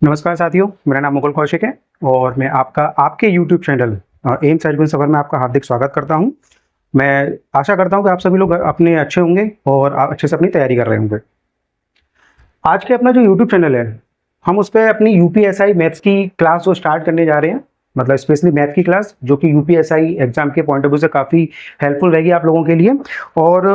नमस्कार साथियों, मेरा नाम मुकुल कौशिक है और मैं आपके YouTube चैनल एम्स एजुकेशन सफर में आपका हार्दिक स्वागत करता हूं। मैं आशा करता हूं कि आप सभी लोग अपने अच्छे होंगे और आप अच्छे से अपनी तैयारी कर रहे होंगे। आज के अपना जो YouTube चैनल है, हम उस पे अपनी यूपीएसआई मैथ्स की क्लास जो स्टार्ट करने जा रहे हैं, मतलब स्पेशली मैथ की क्लास जो कि यूपीएसआई एग्जाम के पॉइंट ऑफ व्यू से काफ़ी हेल्पफुल रहेगी आप लोगों के लिए। और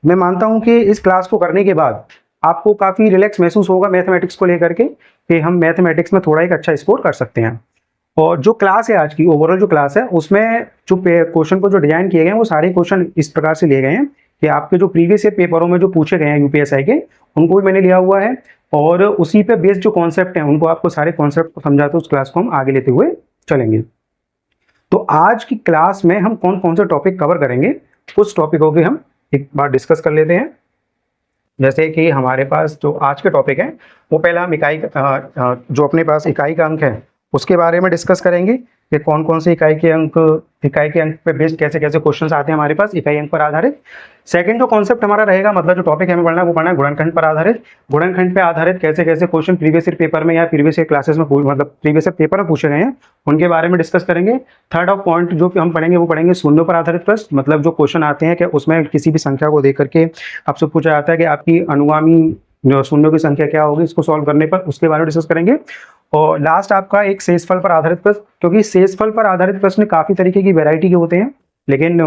मैं मानता हूँ कि इस क्लास को करने के बाद आपको काफ़ी रिलैक्स महसूस होगा मैथमेटिक्स को लेकर के कि हम मैथमेटिक्स में थोड़ा एक अच्छा स्कोर कर सकते हैं। और जो क्लास है आज की ओवरऑल जो क्लास है उसमें जो क्वेश्चन को जो डिजाइन किए गए हैं वो सारे क्वेश्चन इस प्रकार से लिए गए हैं कि आपके जो प्रीवियस ईयर पेपरों में जो पूछे गए हैं यूपीएसआई के उनको भी मैंने लिया हुआ है और उसी पे बेस्ड जो कॉन्सेप्ट हैं उनको आपको सारे कॉन्सेप्ट को समझाते उस क्लास को हम आगे लेते हुए चलेंगे। तो आज की क्लास में हम कौन कौन से टॉपिक कवर करेंगे उस टॉपिकों की हम एक बार डिस्कस कर लेते हैं। जैसे कि हमारे पास जो आज के टॉपिक है वो पहला हम जो अपने पास इकाई का अंक है उसके बारे में डिस्कस करेंगे कि कौन कौन से इकाई के अंक पे बेस्ड कैसे कैसे क्वेश्चंस आते हैं हमारे पास इकाई अंक पर आधारित। सेकंड जो कॉन्सेप्ट हमारा रहेगा, मतलब जो टॉपिक हमें पढ़ना है वो पढ़ना है गुणनखंड पर आधारित। गुणनखंड पे आधारित कैसे कैसे क्वेश्चन प्रीवियस ईयर पेपर में या प्रीवियस ईयर क्लासेस में मतलब प्रीवियस ईयर पेपर में पूछे गए हैं उनके बारे में डिस्कस करेंगे। थर्ड ऑफ पॉइंट जो हम पढ़ेंगे वो पढ़ेंगे शून्यों पर आधारित प्रश्न, मतलब जो क्वेश्चन आते हैं कि उसमें किसी भी संख्या को देख करके आपसे पूछा जाता है कि आपकी अनुगामी शून्यों की संख्या क्या होगी, इसको सॉल्व करने पर उसके बारे में डिस्कस करेंगे। और लास्ट आपका एक शेषफल पर आधारित प्रश्न, क्योंकि शेषफल पर आधारित प्रश्न काफी तरीके की वैरायटी के होते हैं, लेकिन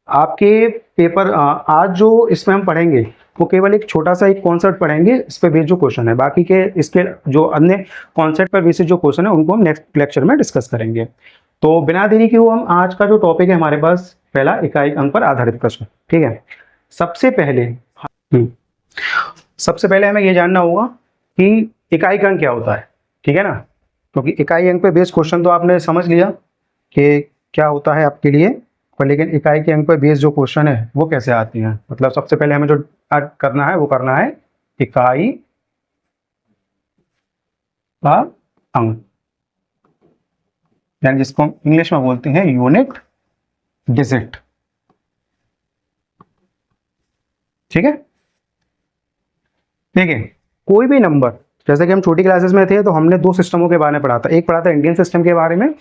आपके पेपर आज जो इसमें हम पढ़ेंगे वो केवल एक छोटा सा एक कॉन्सेप्ट पढ़ेंगे इस पे बेस्ड जो क्वेश्चन है, बाकी के इसके जो अन्य कॉन्सेप्ट पर बेस्ड जो क्वेश्चन है उनको हम नेक्स्ट लेक्चर में डिस्कस करेंगे। तो बिना देरी के हम आज का जो टॉपिक है हमारे पास पहला इकाई अंक पर आधारित प्रश्न, ठीक है। सबसे पहले हमें ये जानना होगा कि इकाई अंक क्या होता है, ठीक है ना। क्योंकि इकाई अंक पे बेस्ड क्वेश्चन तो आपने समझ लिया कि क्या होता है आपके लिए, पर लेकिन इकाई के अंक पे बेस्ड जो क्वेश्चन है वो कैसे आती हैं। मतलब सबसे पहले हमें जो करना है वो करना है इकाई का अंक, यानी जिसको हम इंग्लिश में बोलते हैं यूनिट डिजिट, ठीक है। देखिए कोई भी नंबर, जैसे कि हम छोटी क्लासेस में थे तो हमने दो सिस्टमों के बारे में पढ़ा था, एक पढ़ा था इंडियन सिस्टम के बारे में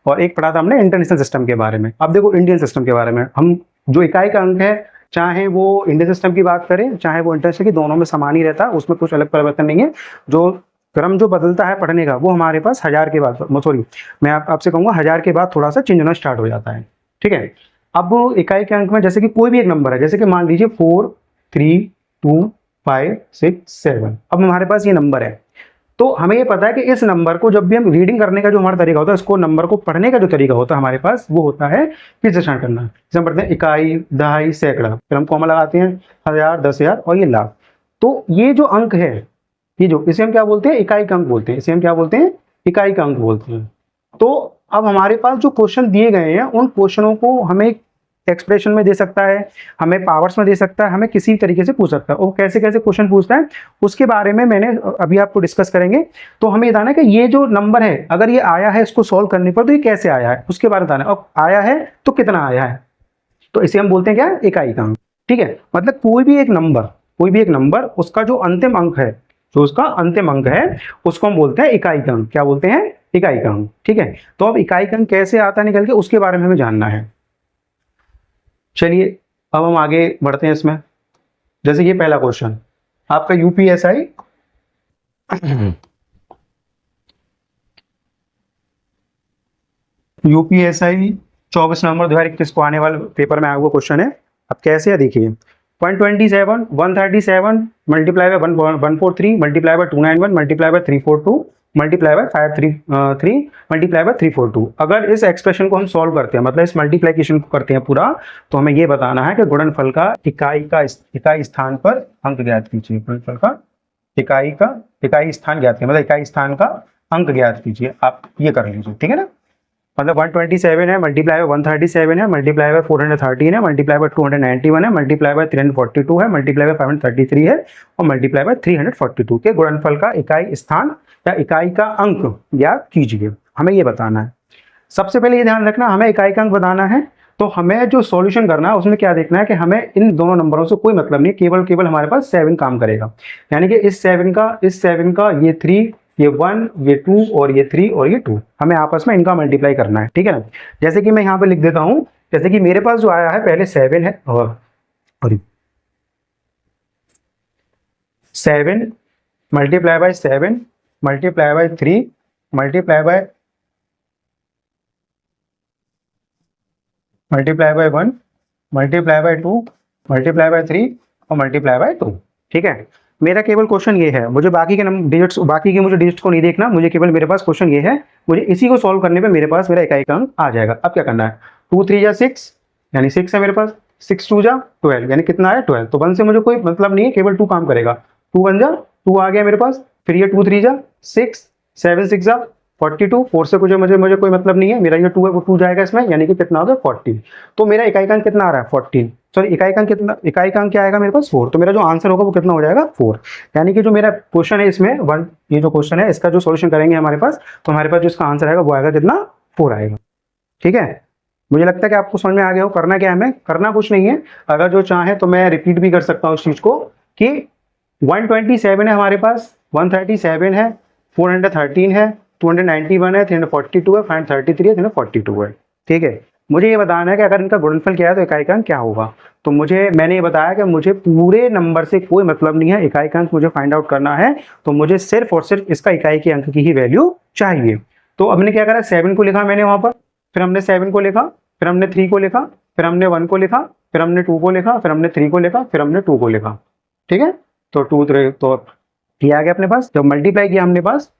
और एक पढ़ा था हमने इंटरनेशनल सिस्टम के बारे में। अब देखो इंडियन सिस्टम के बारे में हम जो इकाई का अंक है, चाहे वो इंडियन सिस्टम की बात करें चाहे वो इंटरनेशनल की, दोनों में समान ही रहता है, उसमें कुछ अलग परिवर्तन नहीं है। जो क्रम जो बदलता है पढ़ने का वो हमारे पास हजार के बाद, सॉरी मैं आपसे कहूँगा हजार के बाद थोड़ा सा चेंज होना स्टार्ट हो जाता है, ठीक है। अब इकाई के अंक में जैसे कि कोई भी एक नंबर है, जैसे कि मान लीजिए 4 3 2 5 6 7, अब हमारे पास ये नंबर है तो हमें ये पता है कि इस नंबर को जब भी हम रीडिंग करने का जो हमारा तरीका होता है, इसको नंबर को पढ़ने का जो तरीका होता है हमारे पास वो होता है फिर से स्टार्ट करना। जैसे हम पढ़ते हैं इकाई, दहाई, सैकड़ा, फिर हम कॉमा लगाते हैं 1000 10,000 और ये लाख। तो ये जो अंक है, ये जो इसे हम क्या बोलते हैं इकाई का अंक बोलते हैं, इसे हम क्या बोलते हैं इकाई का अंक बोलते हैं। तो अब हमारे पास जो क्वेश्चन दिए गए हैं उन क्वेश्चनों को हमें एक्सप्रेशन में दे सकता है, हमें पावर्स में दे सकता है, हमें किसी तरीके से पूछ सकता है। और कैसे कैसे क्वेश्चन पूछता है उसके बारे में मैंने अभी आपको डिस्कस करेंगे। तो हमें बताना है कि ये जो नंबर है अगर ये आया है इसको सॉल्व करने पर तो ये कैसे आया है उसके बारे में बताना है, और आया है तो कितना आया है, तो इसे हम बोलते हैं क्या इकाई का अंक, ठीक है। मतलब कोई भी एक नंबर उसका जो अंतिम अंक है, जो उसका अंतिम अंक है उसको हम बोलते हैं इकाई का अंक। क्या बोलते हैं इकाई का अंक, ठीक है। तो अब इकाई का अंक कैसे आता है निकल के उसके बारे में हमें जानना है। चलिए अब हम आगे बढ़ते हैं इसमें। जैसे ये पहला क्वेश्चन आपका यूपीएसआई यूपीएसआई 24 नवंबर 2021 को आने वाले पेपर में आया हुआ क्वेश्चन है। अब कैसे है देखिए, 127 137 multiply by 143 multiply by 291 multiply by 342 multiply by 533 multiply by 342। अगर इस एक्सप्रेशन को हम सॉल्व करते हैं, मतलब इस मल्टीप्लिकेशन को करते हैं पूरा, तो हमें ये बताना है कि गुणनफल का इकाई स्थान पर अंक ज्ञात कीजिए। गुणनफल का इकाई स्थान ज्ञात कीजिए, मतलब इकाई स्थान का अंक ज्ञात कीजिए। आप ये कर लीजिए, ठीक है ना। मतलब 127 है मल्टीप्लाई बाय 137 है मल्टीप्लाई बाय 413 है मल्टीप्लाई बाय 291 है मल्टीप्लाई बाय 342 है मल्टीप्लाई बाय 533 है और मल्टीप्लाई बाय 342 के गुणनफल का इकाई स्थान या इकाई का अंक ज्ञात कीजिए, हमें ये बताना है। सबसे पहले ये ध्यान रखना, हमें इकाई का अंक बताना है तो हमें जो सॉल्यूशन करना है उसमें क्या देखना है कि हमें इन दोनों नंबरों से कोई मतलब नहीं, केवल हमारे पास 7 काम करेगा। यानी कि इस 7 का ये 3 ये 1, ये 2 और ये 3 और ये 2, हमें आपस में इनका मल्टीप्लाई करना है, ठीक है ना। जैसे कि मैं यहाँ पे लिख देता हूँ, जैसे कि मेरे पास जो आया है पहले 7 है, और 7 multiply by 7 multiply by 3 multiply by 1 multiply by 2 multiply by 3 और मल्टीप्लाई बाय 2, ठीक है। मेरा केवल क्वेश्चन ये है, मुझे बाकी के डिजिट्स, बाकी के मुझे डिजिट्स को नहीं देखना, मुझे केवल मेरे पास क्वेश्चन ये है, मुझे इसी को सॉल्व करने पे मेरे पास मेरा इकाई का अंक आ जाएगा। अब क्या करना है, 2 3 जा 6 यानी 6 है मेरे पास, 6 2 जा 12 यानी कितना है 12। तो 1 से मुझे कोई मतलब नहीं है, केवल 2 काम करेगा। 2 1 जा 2 आ गया मेरे पास, फिर ये 2 3 जा 6 7 6 जा 42, 4 से मुझे कोई मतलब नहीं है, मेरा ये 2 है वो 2 जाएगा इसमें, यानी कि कितना होगा 40। तो मेरा इकाई का अंक कितना आ रहा है 14, सॉरी इकाई का अंक कितना, इकाई का अंक क्या आएगा मेरे पास 4। तो मेरा जो आंसर होगा वो कितना हो जाएगा 4। यानी कि जो मेरा क्वेश्चन है इसमें 1, ये जो क्वेश्चन है इसका जो सॉल्यूशन करेंगे हमारे पास, तो हमारे पास जो इसका आंसर आएगा वो आएगा कितना 4 आएगा, ठीक है। मुझे लगता है कि आपको समझ में आ गया हो। करना क्या है, हमें करना कुछ नहीं है, अगर जो चाहे तो मैं रिपीट भी कर सकता हूँ इस चीज को कि 127 है हमारे पास, 137 है, 413 है, 291 है, 342 है, 533 है, 342 है, ठीक है। मुझे ये बताना है कि अगर इनका गुणनफल क्या है तो इकाई का अंक क्या होगा। तो मैंने ये बताया कि मुझे पूरे नंबर से कोई मतलब नहीं है, इकाई का अंक मुझे फाइंड आउट करना है, तो मुझे सिर्फ और सिर्फ इसका इकाई के अंक की ही वैल्यू चाहिए। तो हमने क्या करा, 7 को लिखा मैंने वहां पर, फिर हमने 7 को लिखा, फिर हमने 3 को लिखा, फिर हमने 1 को लिखा, फिर हमने 2 को लिखा, फिर हमने 3 को लिखा, फिर हमने 2 को लिखा, ठीक है। तो 2 3 तो ये आ गया अपने पास। जब मल्टीप्लाई किया हमने पास,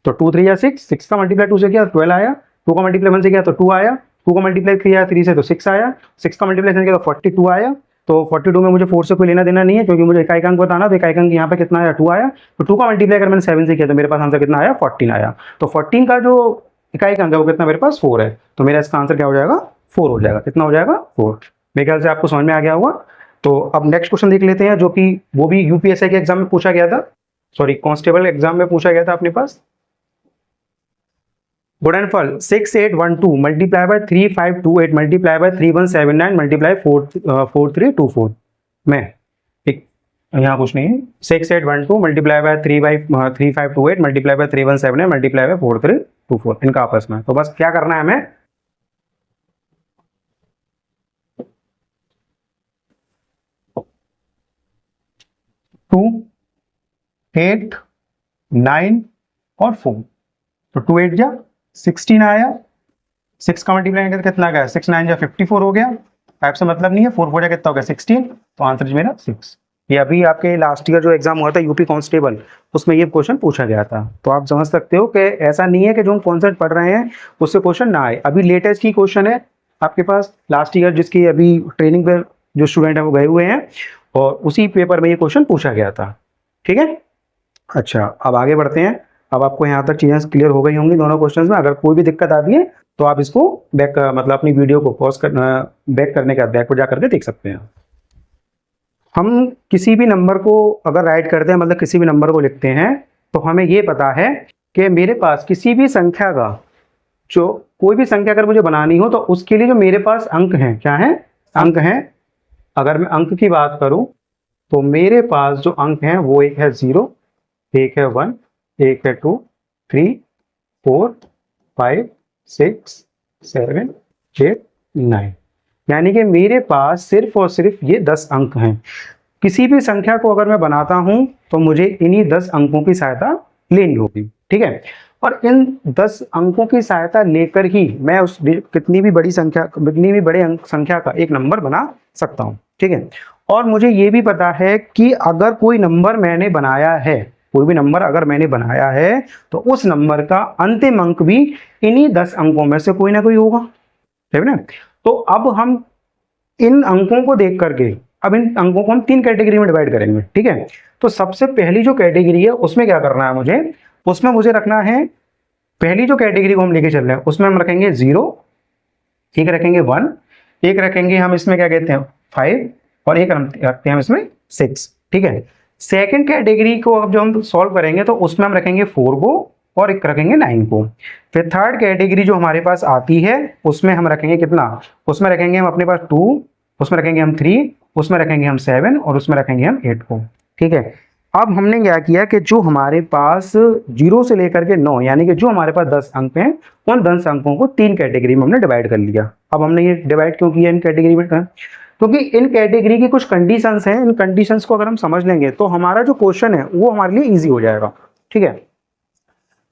तो 2 3 या 6, 6 का मल्टीप्लाई 2 से किया तो 12 आया, 2 का मल्टीप्लाई 1 से किया तो 2 आया, 2 का मल्टीप्लाई किया 3 से तो 6 आया, 6 का मल्टीप्लाई किया तो 42 आया। तो 42 में मुझे 4 से कोई लेना देना नहीं है, क्योंकि मुझे इकाई का अंक बताना, तो इकाई का अंक यहाँ पे कितना आया 2 आया। तो 2 का मल्टीप्लाई अगर मैंने 7 से किया तो मेरे पास आंसर कितना आया 14 आया। तो 14 का जो इकाई का अंक है वो कितना मेरे पास 4 है, तो मेरा इसका आंसर क्या हो जाएगा 4 हो जाएगा। कितना हो जाएगा 4। मेरे ख्याल से आपको समझ में आ गया होगा। तो अब नेक्स्ट क्वेश्चन देख लेते हैं, जो कि वो भी यूपीएससी के एग्जाम में पूछा गया था, सॉरी कांस्टेबल एग्जाम में पूछा गया था अपने पास। गुणनफल 6812 multiply by 3528 multiply by 3179 multiply 4324 में एक यहाँ कुछ नहीं है। 6812 multiply by 3528 multiply by 3179 multiply by 4324 इनका आपस में। तो बस क्या करना है हमें, टू 8 9 और 4, तो 2 8 जा 16 आया, 6 का मल्टीप्लाई करके कितना गया 6 9 जा 54 हो गया, 5 से मतलब नहीं है, 4 4 जा कितना हो गया 16, तो आंसर मेरा 6। ये अभी आपके लास्ट ईयर जो एग्जाम हुआ था यूपी कांस्टेबल, उसमें ये क्वेश्चन पूछा गया था। तो आप समझ सकते हो कि ऐसा नहीं है कि जो हम कॉन्सेप्ट पढ़ रहे हैं उससे क्वेश्चन ना आए। अभी लेटेस्ट ही क्वेश्चन है आपके पास लास्ट ईयर, जिसकी अभी ट्रेनिंग पर जो स्टूडेंट है वो गए हुए हैं, और उसी पेपर में ये क्वेश्चन पूछा गया था, ठीक है। अच्छा अब आगे बढ़ते हैं। अब आपको यहाँ तक चीज़ें क्लियर हो गई होंगी दोनों क्वेश्चंस में। अगर कोई भी दिक्कत आती है तो आप इसको बैक मतलब अपनी वीडियो को पॉज कर बैक करने के बाद बैक पर जा करके देख सकते हैं। हम किसी भी नंबर को अगर राइट करते हैं, मतलब किसी भी नंबर को लिखते हैं, तो हमें ये पता है कि मेरे पास किसी भी संख्या का, जो कोई भी संख्या अगर मुझे बनानी हो तो उसके लिए जो मेरे पास अंक हैं, क्या है अंक हैं। अगर मैं अंक की बात करूं तो मेरे पास जो अंक हैं वो एक है 0, एक है 1, एक है 2 3 4 5 6 7 8 9, यानी कि मेरे पास सिर्फ और सिर्फ ये 10 अंक हैं। किसी भी संख्या को अगर मैं बनाता हूं तो मुझे इन्हीं 10 अंकों की सहायता लेनी होगी, ठीक है। और इन 10 अंकों की सहायता लेकर ही मैं उस कितनी भी बड़ी संख्या, कितनी भी बड़े अंक संख्या का एक नंबर बना सकता हूं, ठीक है। और मुझे ये भी पता है कि अगर कोई नंबर मैंने बनाया है, कोई भी नंबर अगर मैंने बनाया है, तो उस नंबर का अंतिम अंक भी इन्हीं 10 अंकों में से कोई ना कोई होगा, ठीक है ना। तो अब हम इन अंकों को देख करके, अब इन अंकों को हम 3 कैटेगरी में डिवाइड करेंगे, ठीक है। तो सबसे पहली जो कैटेगरी है उसमें क्या करना है मुझे, उसमें मुझे रखना है, पहली जो कैटेगरी को हम लेके चल रहे हैं उसमें हम रखेंगे 0, एक रखेंगे 1, एक रखेंगे हम इसमें क्या कहते हैं 5, और एक रखते हैं हम इसमें 6, ठीक है। सेकंड कैटेगरी को अब जो हम सॉल्व करेंगे तो उसमें हम रखेंगे 4 को और एक रखेंगे 9 को। फिर थर्ड कैटेगरी जो हमारे पास आती है उसमें हम रखेंगे कितना, उसमें रखेंगे हम अपने पास 2, उसमें रखेंगे हम 3, उसमें रखेंगे हम 7 और उसमें रखेंगे हम 8 को, ठीक है। अब हमने क्या किया कि जो हमारे पास 0 से लेकर के 9 यानी कि जो हमारे पास 10 अंक हैं, उन 10 अंकों को 3 कैटेगरी में हमने डिवाइड कर लिया। अब हमने ये डिवाइड क्यों किया इन कैटेगरी में? क्योंकि इन कैटेगरी की कुछ कंडीशंस हैं, इन कंडीशंस को अगर हम समझ लेंगे तो हमारा जो क्वेश्चन है वो हमारे लिए ईजी हो जाएगा। ठीक है,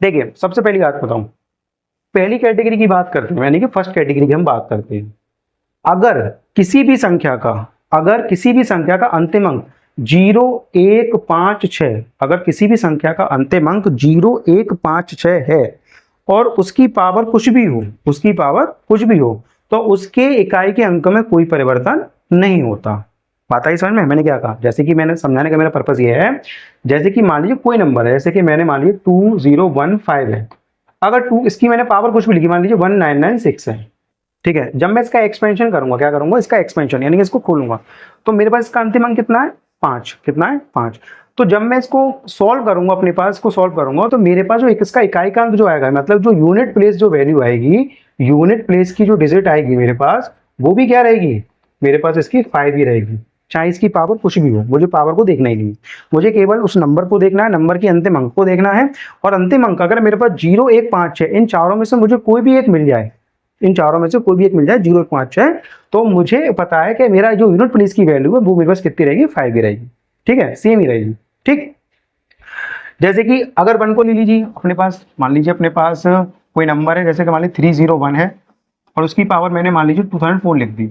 देखिए सबसे पहली बात बताऊं, पहली कैटेगरी की बात करते हैं, यानी कि फर्स्ट कैटेगरी की हम बात करते हैं। अगर किसी भी संख्या का अंतिम अंक 0, 1, 5, 6, अगर किसी भी संख्या का अंतिम अंक 0, 1, 5, 6 है और उसकी पावर कुछ भी हो तो उसके इकाई के अंक में कोई परिवर्तन नहीं होता। बात आई समझ में? मैंने क्या कहा, जैसे कि मैंने समझाने का मेरा पर्पस ये है, जैसे कि मान लीजिए कोई नंबर है, जैसे कि मैंने मान लीजिए 2015 है, अगर इसकी मैंने पावर कुछ भी लिखी, मान लीजिए 1996 है। ठीक है, जब मैं इसका एक्सपेंशन करूंगा, क्या करूंगा, इसका एक्सपेंशन यानी कि इसको खोलूंगा, तो मेरे पास इसका अंतिम अंक कितना है? 5। कितना है? 5। तो जब मैं इसको सॉल्व करूंगा, अपने पास इसको सॉल्व करूंगा, तो मेरे पास जो इसका इकाई का अंक जो आएगा, मतलब जो यूनिट प्लेस जो वैल्यू आएगी, यूनिट प्लेस की जो डिजिट आएगी मेरे पास, वो भी क्या रहेगी? मेरे पास इसकी 5 ही रहेगी, चाहे इसकी पावर कुछ भी हो। मुझे पावर को देखना ही नहीं, मुझे केवल उस नंबर को देखना है, नंबर के अंतिम अंक को देखना है। और अंतिम अंक अगर मेरे पास 0, 1, 5, 6 इन चारों में से मुझे कोई भी एक मिल जाए, 0, 1, 5, 6, तो मुझे पता है कि मेरा जो यूनिट प्लेस की वैल्यू है वो मेरे पास कितनी रहेगी? 5 ही रहेगी। ठीक है, सेम ही रहेगी। ठीक, जैसे कि अगर 1 को ले लीजिए अपने पास, मान लीजिए अपने पास कोई नंबर है, जैसे कि मान लीजिए 301 है और उसकी पावर मैंने मान लीजिए 2004 लिख दी।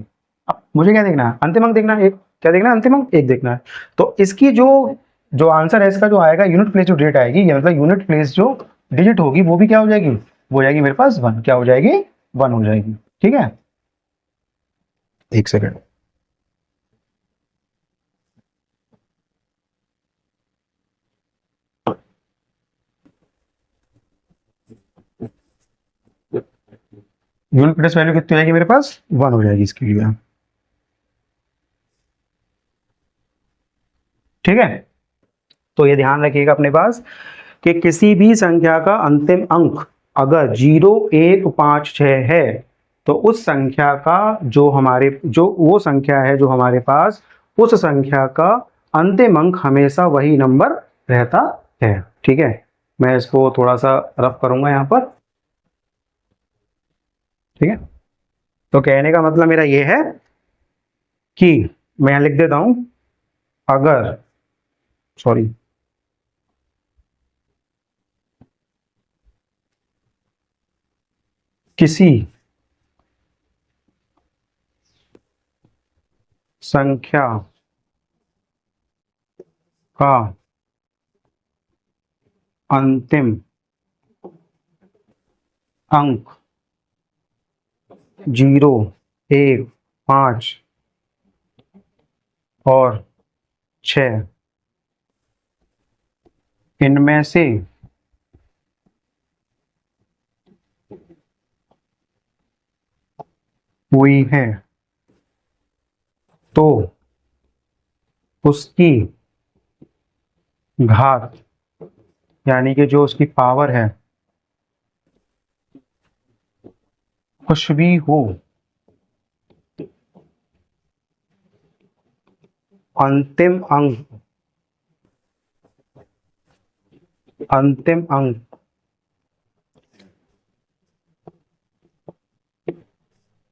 अब मुझे क्या देखना है? अंतिम अंक देखना है, एक क्या देखना है? अंतिम अंक एक देखना है। तो इसकी जो आंसर है इसका जो आएगा, यूनिट प्लेस जो डिजिट आएगी, मतलब यूनिट प्लेस जो डिजिट होगी वो भी क्या हो जाएगी? वो हो जाएगी मेरे पास 1। क्या हो जाएगी? 1 हो जाएगी। ठीक है, एक सेकंड। यूनिट प्लेस वैल्यू कितनी आएगी मेरे पास? 1 हो जाएगी इसके लिए। ठीक है, तो ये ध्यान रखिएगा अपने पास कि किसी भी संख्या का अंतिम अंक अगर 0, 1, 5, 6 है, तो उस संख्या का जो वो संख्या है जो हमारे पास, उस संख्या का अंतिम अंक हमेशा वही नंबर रहता है। ठीक है, मैं इसको थोड़ा सा रफ करूंगा यहाँ पर। ठीक है, तो कहने का मतलब मेरा ये है कि मैं यहाँ लिख देता हूं, अगर सॉरी किसी संख्या का अंतिम अंक 0, 1, 5 और 6 इनमें से कोई है, तो उसकी घात यानी कि जो उसकी पावर है, कुछ भी हो, अंतिम अंक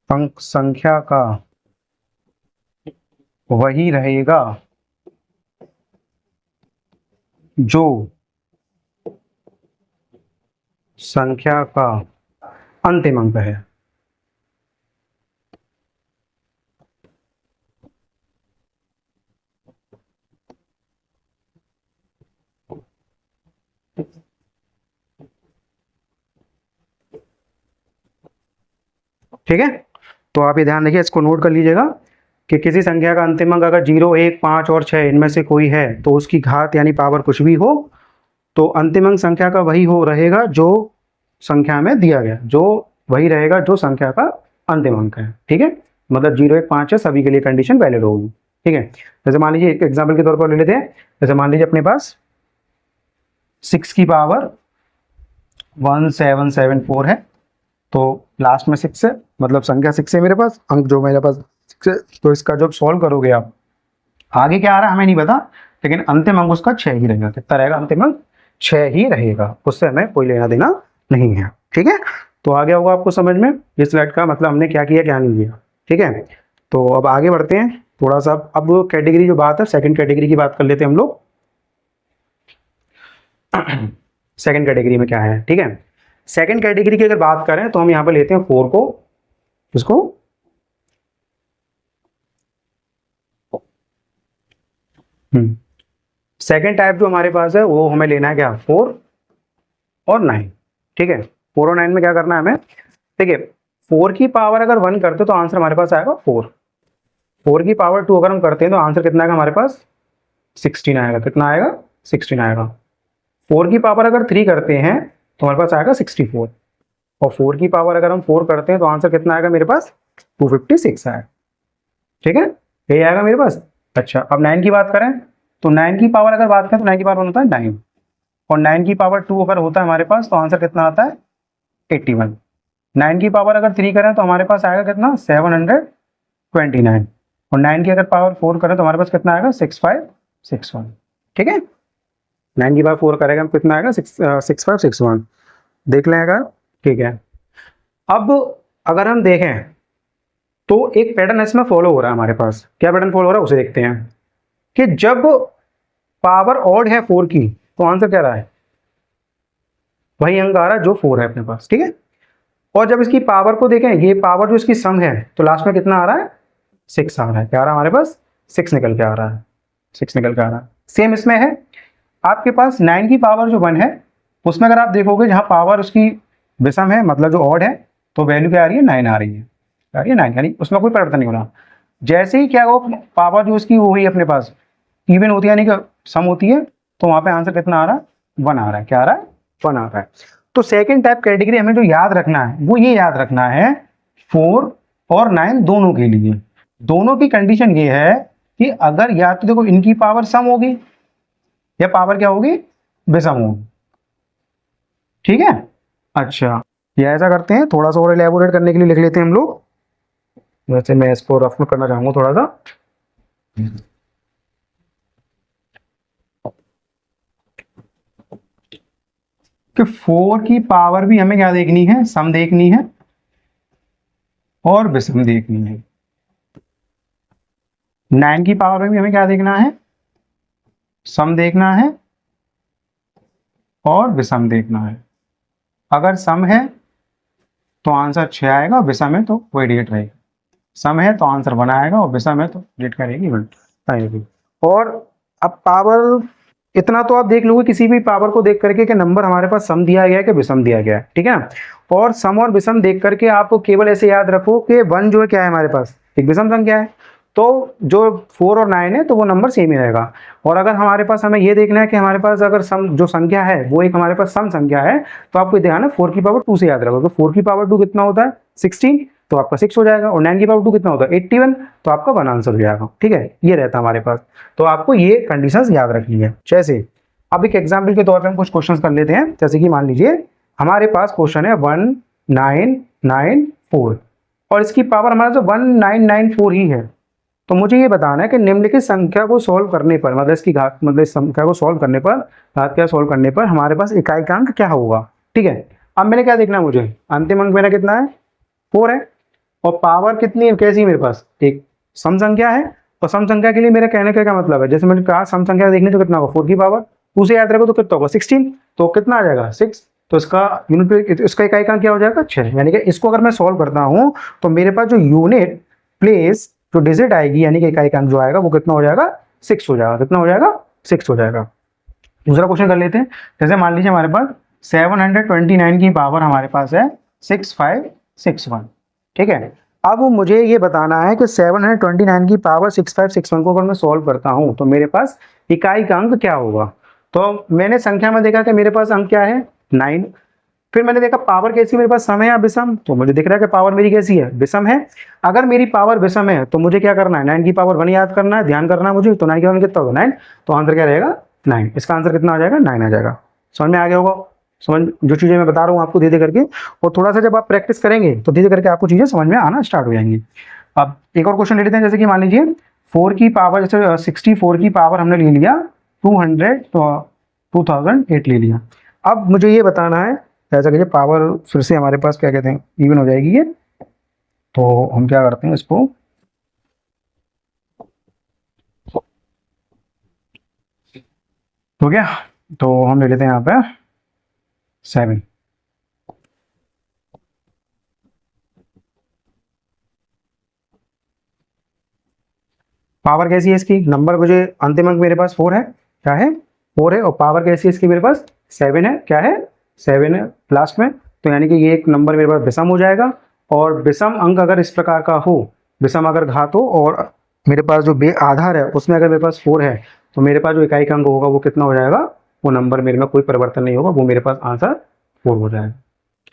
अंक संख्या का वही रहेगा जो संख्या का अंतिम अंक है। ठीक है, तो आप ये ध्यान रखिए, इसको नोट कर लीजिएगा कि किसी संख्या का अंतिम अंक अगर 0, 1, 5 और 6 इनमें से कोई है, तो उसकी घात यानी पावर कुछ भी हो, तो अंतिम अंक संख्या का वही रहेगा जो संख्या में दिया गया, जो वही रहेगा जो संख्या का अंतिम अंक है। ठीक है, मतलब 0, 1, 5 है, सभी के लिए कंडीशन वैलिड होगी। ठीक है, जैसे मान लीजिए एक एग्जाम्पल के तौर पर ले लेते हैं, जैसे मान लीजिए अपने पास 6 की पावर 1774 है, तो लास्ट में 6 है, मतलब संख्या 6 है मेरे पास, अंक जो मेरे पास 6 है। तो इसका जब सॉल्व करोगे आप, आगे क्या आ रहा है हमें नहीं पता, लेकिन अंतिम अंक उसका 6 ही रहेगा। कितना रहेगा अंतिम अंक? 6 ही रहेगा, उससे हमें कोई लेना देना नहीं है। ठीक है, तो आ गया होगा आपको समझ में इस स्लाइड का मतलब हमने क्या किया क्या नहीं किया। ठीक है, तो अब आगे बढ़ते हैं थोड़ा सा। अब कैटेगरी जो बात है, सेकंड कैटेगरी की बात कर लेते हैं हम लोग। सेकंड कैटेगरी में क्या है? ठीक है, सेकंड कैटेगरी की अगर बात करें तो हम यहाँ पे लेते हैं 4 को, इसको सेकंड टाइप जो हमारे पास है वो हमें लेना है क्या? 4 और 9। ठीक है, 4 और 9 में क्या करना है हमें? ठीक है, 4 की पावर अगर 1 करते तो आंसर हमारे पास आएगा 4। 4 की पावर 2 अगर हम करते हैं तो आंसर कितना आएगा हमारे पास? 16 आएगा। कितना आएगा? 16 आएगा। 4 की पावर अगर 3 करते हैं तो हमारे पास आएगा 64, और 4 की पावर अगर हम 4 करते हैं तो आंसर कितना आएगा मेरे पास? 256 आएगा। ठीक है, ये आएगा मेरे पास। अच्छा, अब 9 की बात करें तो 9 की पावर अगर बात करें तो 9 की पावर होता है 9, और 9 की पावर 2 अगर होता है हमारे पास तो आंसर कितना आता है? 81। 9 की पावर अगर 3 करें तो हमारे पास आएगा कितना? 729, और 9 की अगर पावर 4 करें तो हमारे पास कितना आएगा? 6561। ठीक है, 9 की पावर 4 करेगा हम कितना आएगा? 6561। देख लें अगर। ठीक है, अब अगर हम देखें तो एक पैटर्न इसमें फॉलो हो रहा है हमारे पास। क्या पैटर्न फॉलो हो रहा है उसे देखते हैं कि जब पावर ऑड है 4 की तो आंसर क्या रहा है? वही अंक आ रहा है जो 4 है अपने पास। ठीक है, और जब इसकी पावर को देखें, ये पावर जो इसकी सम है, तो लास्ट में कितना आ रहा है? 6 आ रहा है। क्या आ रहा है हमारे पास? 6 निकल के आ रहा है। 6 निकल के आ रहा है। सेम इसमें है आपके पास 9 की पावर जो 1 है उसमें अगर आप देखोगे जहां पावर उसकी विषम है मतलब जो ऑड है, तो वैल्यू क्या आ रही है? 9 आ रही है। आ रही है 9, यानी उसमें कोई परिवर्तन नहीं हो रहा। जैसे ही क्या हो पावर जो उसकी वो हुई अपने पास इवन होती है यानी कि सम होती है, तो वहां पे आंसर कितना आ रहा है? 1 आ रहा है। क्या आ रहा है? 1 आ रहा है। तो सेकंड टाइप कैटेगरी हमें जो याद रखना है वो ये याद रखना है 4 और 9 दोनों के लिए। दोनों की कंडीशन ये है कि अगर या तो देखो इनकी पावर सम होगी या पावर क्या होगी? विषम होगी। ठीक है, अच्छा ये ऐसा करते हैं, थोड़ा सा और एलेबोरेट करने के लिए लिख लेते हैं हम लोग। वैसे मैं इसको रफ में करना चाहूंगा थोड़ा सा। कि 4 की पावर भी हमें क्या देखनी है? सम देखनी है और विषम देखनी है। 9 की पावर में भी हमें क्या देखना है? सम देखना है और विषम देखना है। अगर सम है तो आंसर 6 आएगा, विषम है तो वही डिजिट रहेगा। सम है तो आंसर 1 आएगा और विषम है तो डिजिट करेगी 1। और अब पावर इतना तो आप देख लोगे किसी भी पावर को देख करके कि नंबर हमारे पास सम दिया गया है कि विषम दिया गया है। ठीक है ना, और सम और विषम देख करके आपको केवल ऐसे याद रखो कि 1 जो है क्या है हमारे पास? एक विषम संख्या है, तो जो 4 और 9 है तो वो नंबर सेम ही रहेगा। और अगर हमारे पास हमें ये देखना है कि हमारे पास अगर सम जो संख्या है वो एक हमारे पास सम संख्या है, तो आपको ध्यान है 4 की पावर 2 से याद रखो। तो 4 की पावर 2 कितना होता है? 16, तो आपका 6 हो जाएगा। और 9 की पावर 2 कितना होता है? 81, तो आपका 1 आंसर हो जाएगा। ठीक है, ये रहता है हमारे पास। तो आपको ये कंडीशंस याद रखनी है। जैसे अब एक एग्जाम्पल के तौर पर हम कुछ क्वेश्चंस कर लेते हैं। जैसे कि मान लीजिए हमारे पास क्वेश्चन है 1994 और इसकी पावर हमारा जो 1994 ही है। तो मुझे ये बताना है कि निम्नलिखित संख्या को सॉल्व करने पर मतलब इसकी घात मतलब इस संख्या को सॉल्व करने पर घात क्या सॉल्व करने पर हमारे पास इकाई का अंक क्या होगा। ठीक है, अब मैंने क्या देखना है? मुझे अंतिम अंक मेरा कितना है? 4 है। और पावर कितनी है? कैसी मेरे पास? एक सम संख्या है। और सम संख्या के लिए मेरा कहने का क्या मतलब है? जैसे मैंने कहा सम संख्या देखने तो कितना होगा? 4 की पावर 2 से याद रखो तो कितना होगा? 16, तो कितना आ जाएगा? 6। तो इसका यूनिट इसका इकाई का अंक क्या हो जाएगा? 6। यानी कि इसको अगर मैं सॉल्व करता हूं तो मेरे पास जो यूनिट प्लेस जो डिजिट आएगी यानी कि इकाई का अंक जो आएगा वो कितना हो जाएगा? 6 हो जाएगा। कितना हो जाएगा? 6 हो जाएगा। दूसरा क्वेश्चन कर लेते हैं। जैसे मान लीजिए हमारे पास 729 की पावर हमारे पास है 6561। ठीक है, अब मुझे ये बताना है कि 729 की पावर 6561 को अगर मैं सॉल्व करता हूं तो मेरे पास इकाई का अंक क्या होगा। तो मैंने संख्या में देखा कि मेरे पास अंक क्या है? 9। फिर मैंने देखा पावर कैसी मेरे पास? सम है या विषम? तो मुझे दिख रहा है कि पावर मेरी कैसी है? विषम है। अगर मेरी पावर विषम है तो मुझे क्या करना है? 9 की पावर 1 याद करना है, ध्यान करना है मुझे। तो 9 की पावर कितना होगा? 9। तो आंसर क्या रहेगा? 9। इसका आंसर कितना आ जाएगा? 9 आ जाएगा। समझ में आ गया होगा? समझ जो चीज़ें मैं बता रहा हूँ आपको धीरे करके, और थोड़ा सा जब आप प्रैक्टिस करेंगे तो धीरे करके आपको चीज़ें समझ में आना स्टार्ट हो जाएंगी। अब एक और क्वेश्चन ले लेते हैं। जैसे कि मान लीजिए 4 की पावर, जैसे 64 की पावर हमने ले लिया 200 तो 2008 ले लिया। अब मुझे ये बताना है, ऐसा कीजिए पावर फिर से हमारे पास क्या कहते हैं इवन हो जाएगी ये, तो हम क्या करते हैं इसको हो गया, तो हम ले लेते हैं यहाँ पे 7। पावर कैसी है इसकी, नंबर मुझे अंतिम अंक मेरे पास 4 है, क्या है 4 है, और पावर कैसी है इसकी मेरे पास 7 है, क्या है 7 है लास्ट में, तो यानी कि ये एक नंबर मेरे पास विषम हो जाएगा। और विषम अंक अगर इस प्रकार का हो, विषम अगर घात हो और मेरे पास जो बे आधार है उसमें अगर मेरे पास 4 है, तो मेरे पास जो इकाई का अंक होगा वो कितना हो जाएगा, वो नंबर मेरे में कोई परिवर्तन नहीं होगा, वो मेरे पास आंसर 4 हो जाएगा।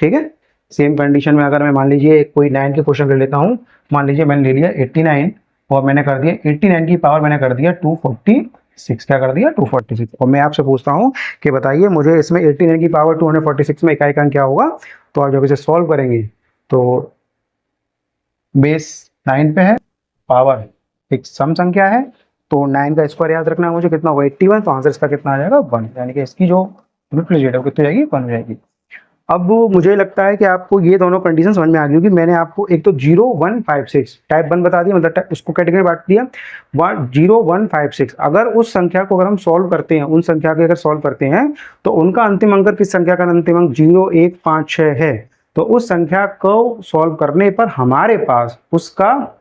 ठीक है, सेम कंडीशन में अगर मैं मान लीजिए कोई 9 के क्वेश्चन ले लेता हूँ, मान लीजिए मैंने ले लिया 89 और मैंने कर दिया 89 की पावर मैंने कर दिया 246, क्या कर दिया 246, और मैं आपसे पूछता हूँ कि बताइए मुझे इसमें 89 की पावर 246 में इकाई का अंक क्या होगा। तो आप जब इसे सॉल्व करेंगे तो बेस 9 पे है, पावर एक सम संख्या है, तो 9 का स्क्वायर याद रखना है मुझे, कितना होगा 81, तो आंसर इसका कितना आ जाएगा 1, यानी कि इसकी जो रिप्लेसेड है वो कितनी जाएगी 1 हो जाएगी। अब मुझे लगता है कि आपको ये दोनों कंडीशन समझ में आ गई होगी। मैंने आपको एक तो 0156 टाइप 1 बता दिया, मतलब उसको कैटेगरी बांट दिया 0156, अगर उस संख्या को अगर हम सॉल्व करते हैं, उन संख्या को अगर सॉल्व करते हैं तो उनका अंतिम अंक किस संख्या का अंतिम अंक 0156 है, तो उस संख्या को सॉल्व करने पर हमारे पास उसका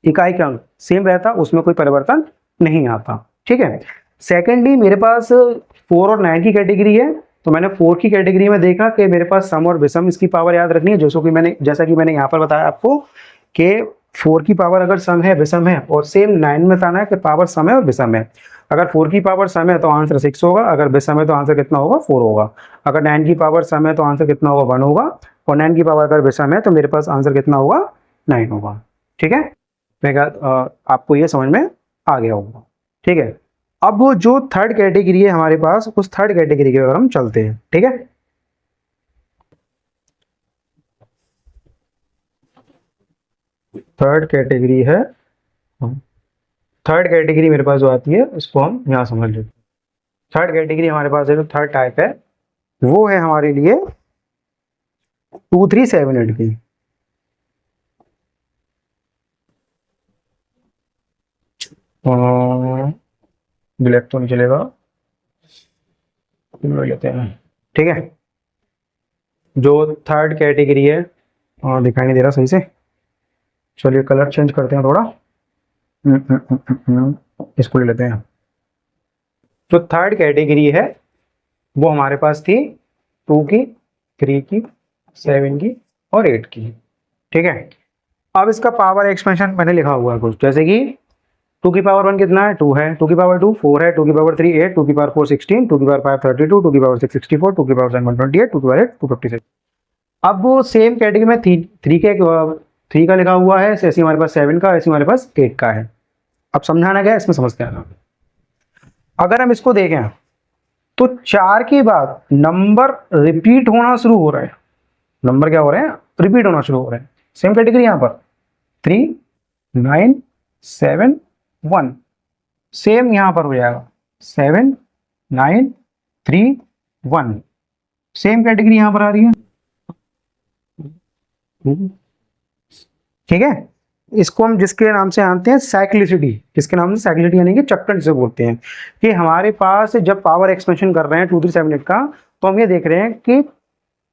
इकाई का अंक सेम रहता, उसमें कोई परिवर्तन नहीं आता। ठीक है, सेकेंडली मेरे पास 4 और 9 की कैटेगरी है, तो मैंने 4 की कैटेगरी में देखा कि मेरे पास सम और विषम इसकी पावर याद रखनी है, जैसा कि मैंने यहाँ पर बताया आपको कि 4 की पावर अगर सम है विषम है, और सेम 9 में बताना है कि पावर सम है और विषम है। अगर 4 की पावर सम है तो आंसर 6 होगा, अगर विषम है तो आंसर कितना होगा 4 होगा। अगर 9 की पावर सम है तो आंसर कितना होगा 1 होगा, और 9 की पावर अगर विषम है तो मेरे पास आंसर कितना होगा 9 होगा। ठीक है, आपको ये समझ में आ गया होगा। ठीक है, अब वो जो थर्ड कैटेगरी है हमारे पास, उस थर्ड कैटेगरी की अगर हम चलते हैं। ठीक है, थर्ड कैटेगरी है, थर्ड कैटेगरी मेरे पास जो आती है उसको हम यहाँ समझ लेते हैं। थर्ड कैटेगरी हमारे पास है, जो थर्ड टाइप है वो है हमारे लिए 2378 की। ब्लैक तो नहीं चलेगा, लेते हैं। ठीक है, जो थर्ड कैटेगरी है दिखाई नहीं दे रहा सही से, चलिए कलर चेंज करते हैं थोड़ा, इसको ले लेते हैं। जो थर्ड कैटेगरी है वो हमारे पास थी 2 की, 3 की, 7 की और 8 की। ठीक है, अब इसका पावर एक्सपेंशन मैंने लिखा हुआ है कुछ, जैसे कि 2 की पावर 1 कितना है 2 है, 2 की पावर 2 4 है, 2 की पावर 3 8, 2 की पावर 4 16, 2 की पावर 5 32, 2 की पावर 6 64, 2 की पावर 7 128, 2 की पावर 8 256। अब वो सेम कैटेगरी में 3 का लिखा हुआ है, ऐसे हमारे पास 7 का, ऐसे हमारे पास 8 का है। अब समझाना क्या है इसमें, समझते हैं। अगर हम इसको देखें तो 4 के बाद नंबर रिपीट होना शुरू हो रहा है, नंबर क्या हो रहे हैं रिपीट होना शुरू हो रहे हैं। सेम कैटेगरी यहाँ पर 3 9 7 1, सेम यहाँ पर हो जाएगा 7 9 3 1, सेम कैटेगरी यहाँ पर आ रही है। ठीक है, इसको हम जिसके नाम से जानते हैं साइक्लिसिटी, किसके नाम से साइक्लिसिटी यानी कि चक्कर जिसे बोलते हैं, कि हमारे पास जब पावर एक्सपेंशन कर रहे हैं 2378 का, तो हम ये देख रहे हैं कि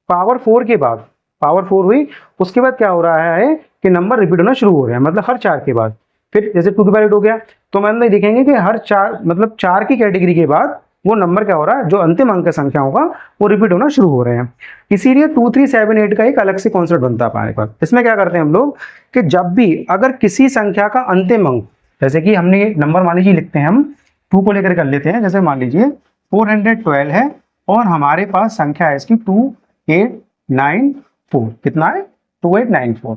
पावर 4 के बाद पावर 4 हुई, उसके बाद क्या हो रहा है कि नंबर रिपीट होना शुरू हो रहे हैं, मतलब हर 4 के बाद। फिर जैसे 2 की पावर 8 हो गया, तो हम नहीं देखेंगे कि हर 4 मतलब 4 की कैटेगरी के बाद वो नंबर क्या हो रहा है, जो अंतिम अंक संख्या होगा वो रिपीट होना शुरू हो रहे हैं। इसीलिए 2378 का एक अलग से कॉन्सेप्ट बनता है हमारे पास। इसमें क्या करते हैं हम लोग कि जब भी अगर किसी संख्या का अंतिम अंक, जैसे कि हमने नंबर मान लीजिए लिखते हैं, हम 2 को लेकर कर लेते हैं, जैसे मान लीजिए 412 है और हमारे पास संख्या है इसकी 2894, कितना है 2894।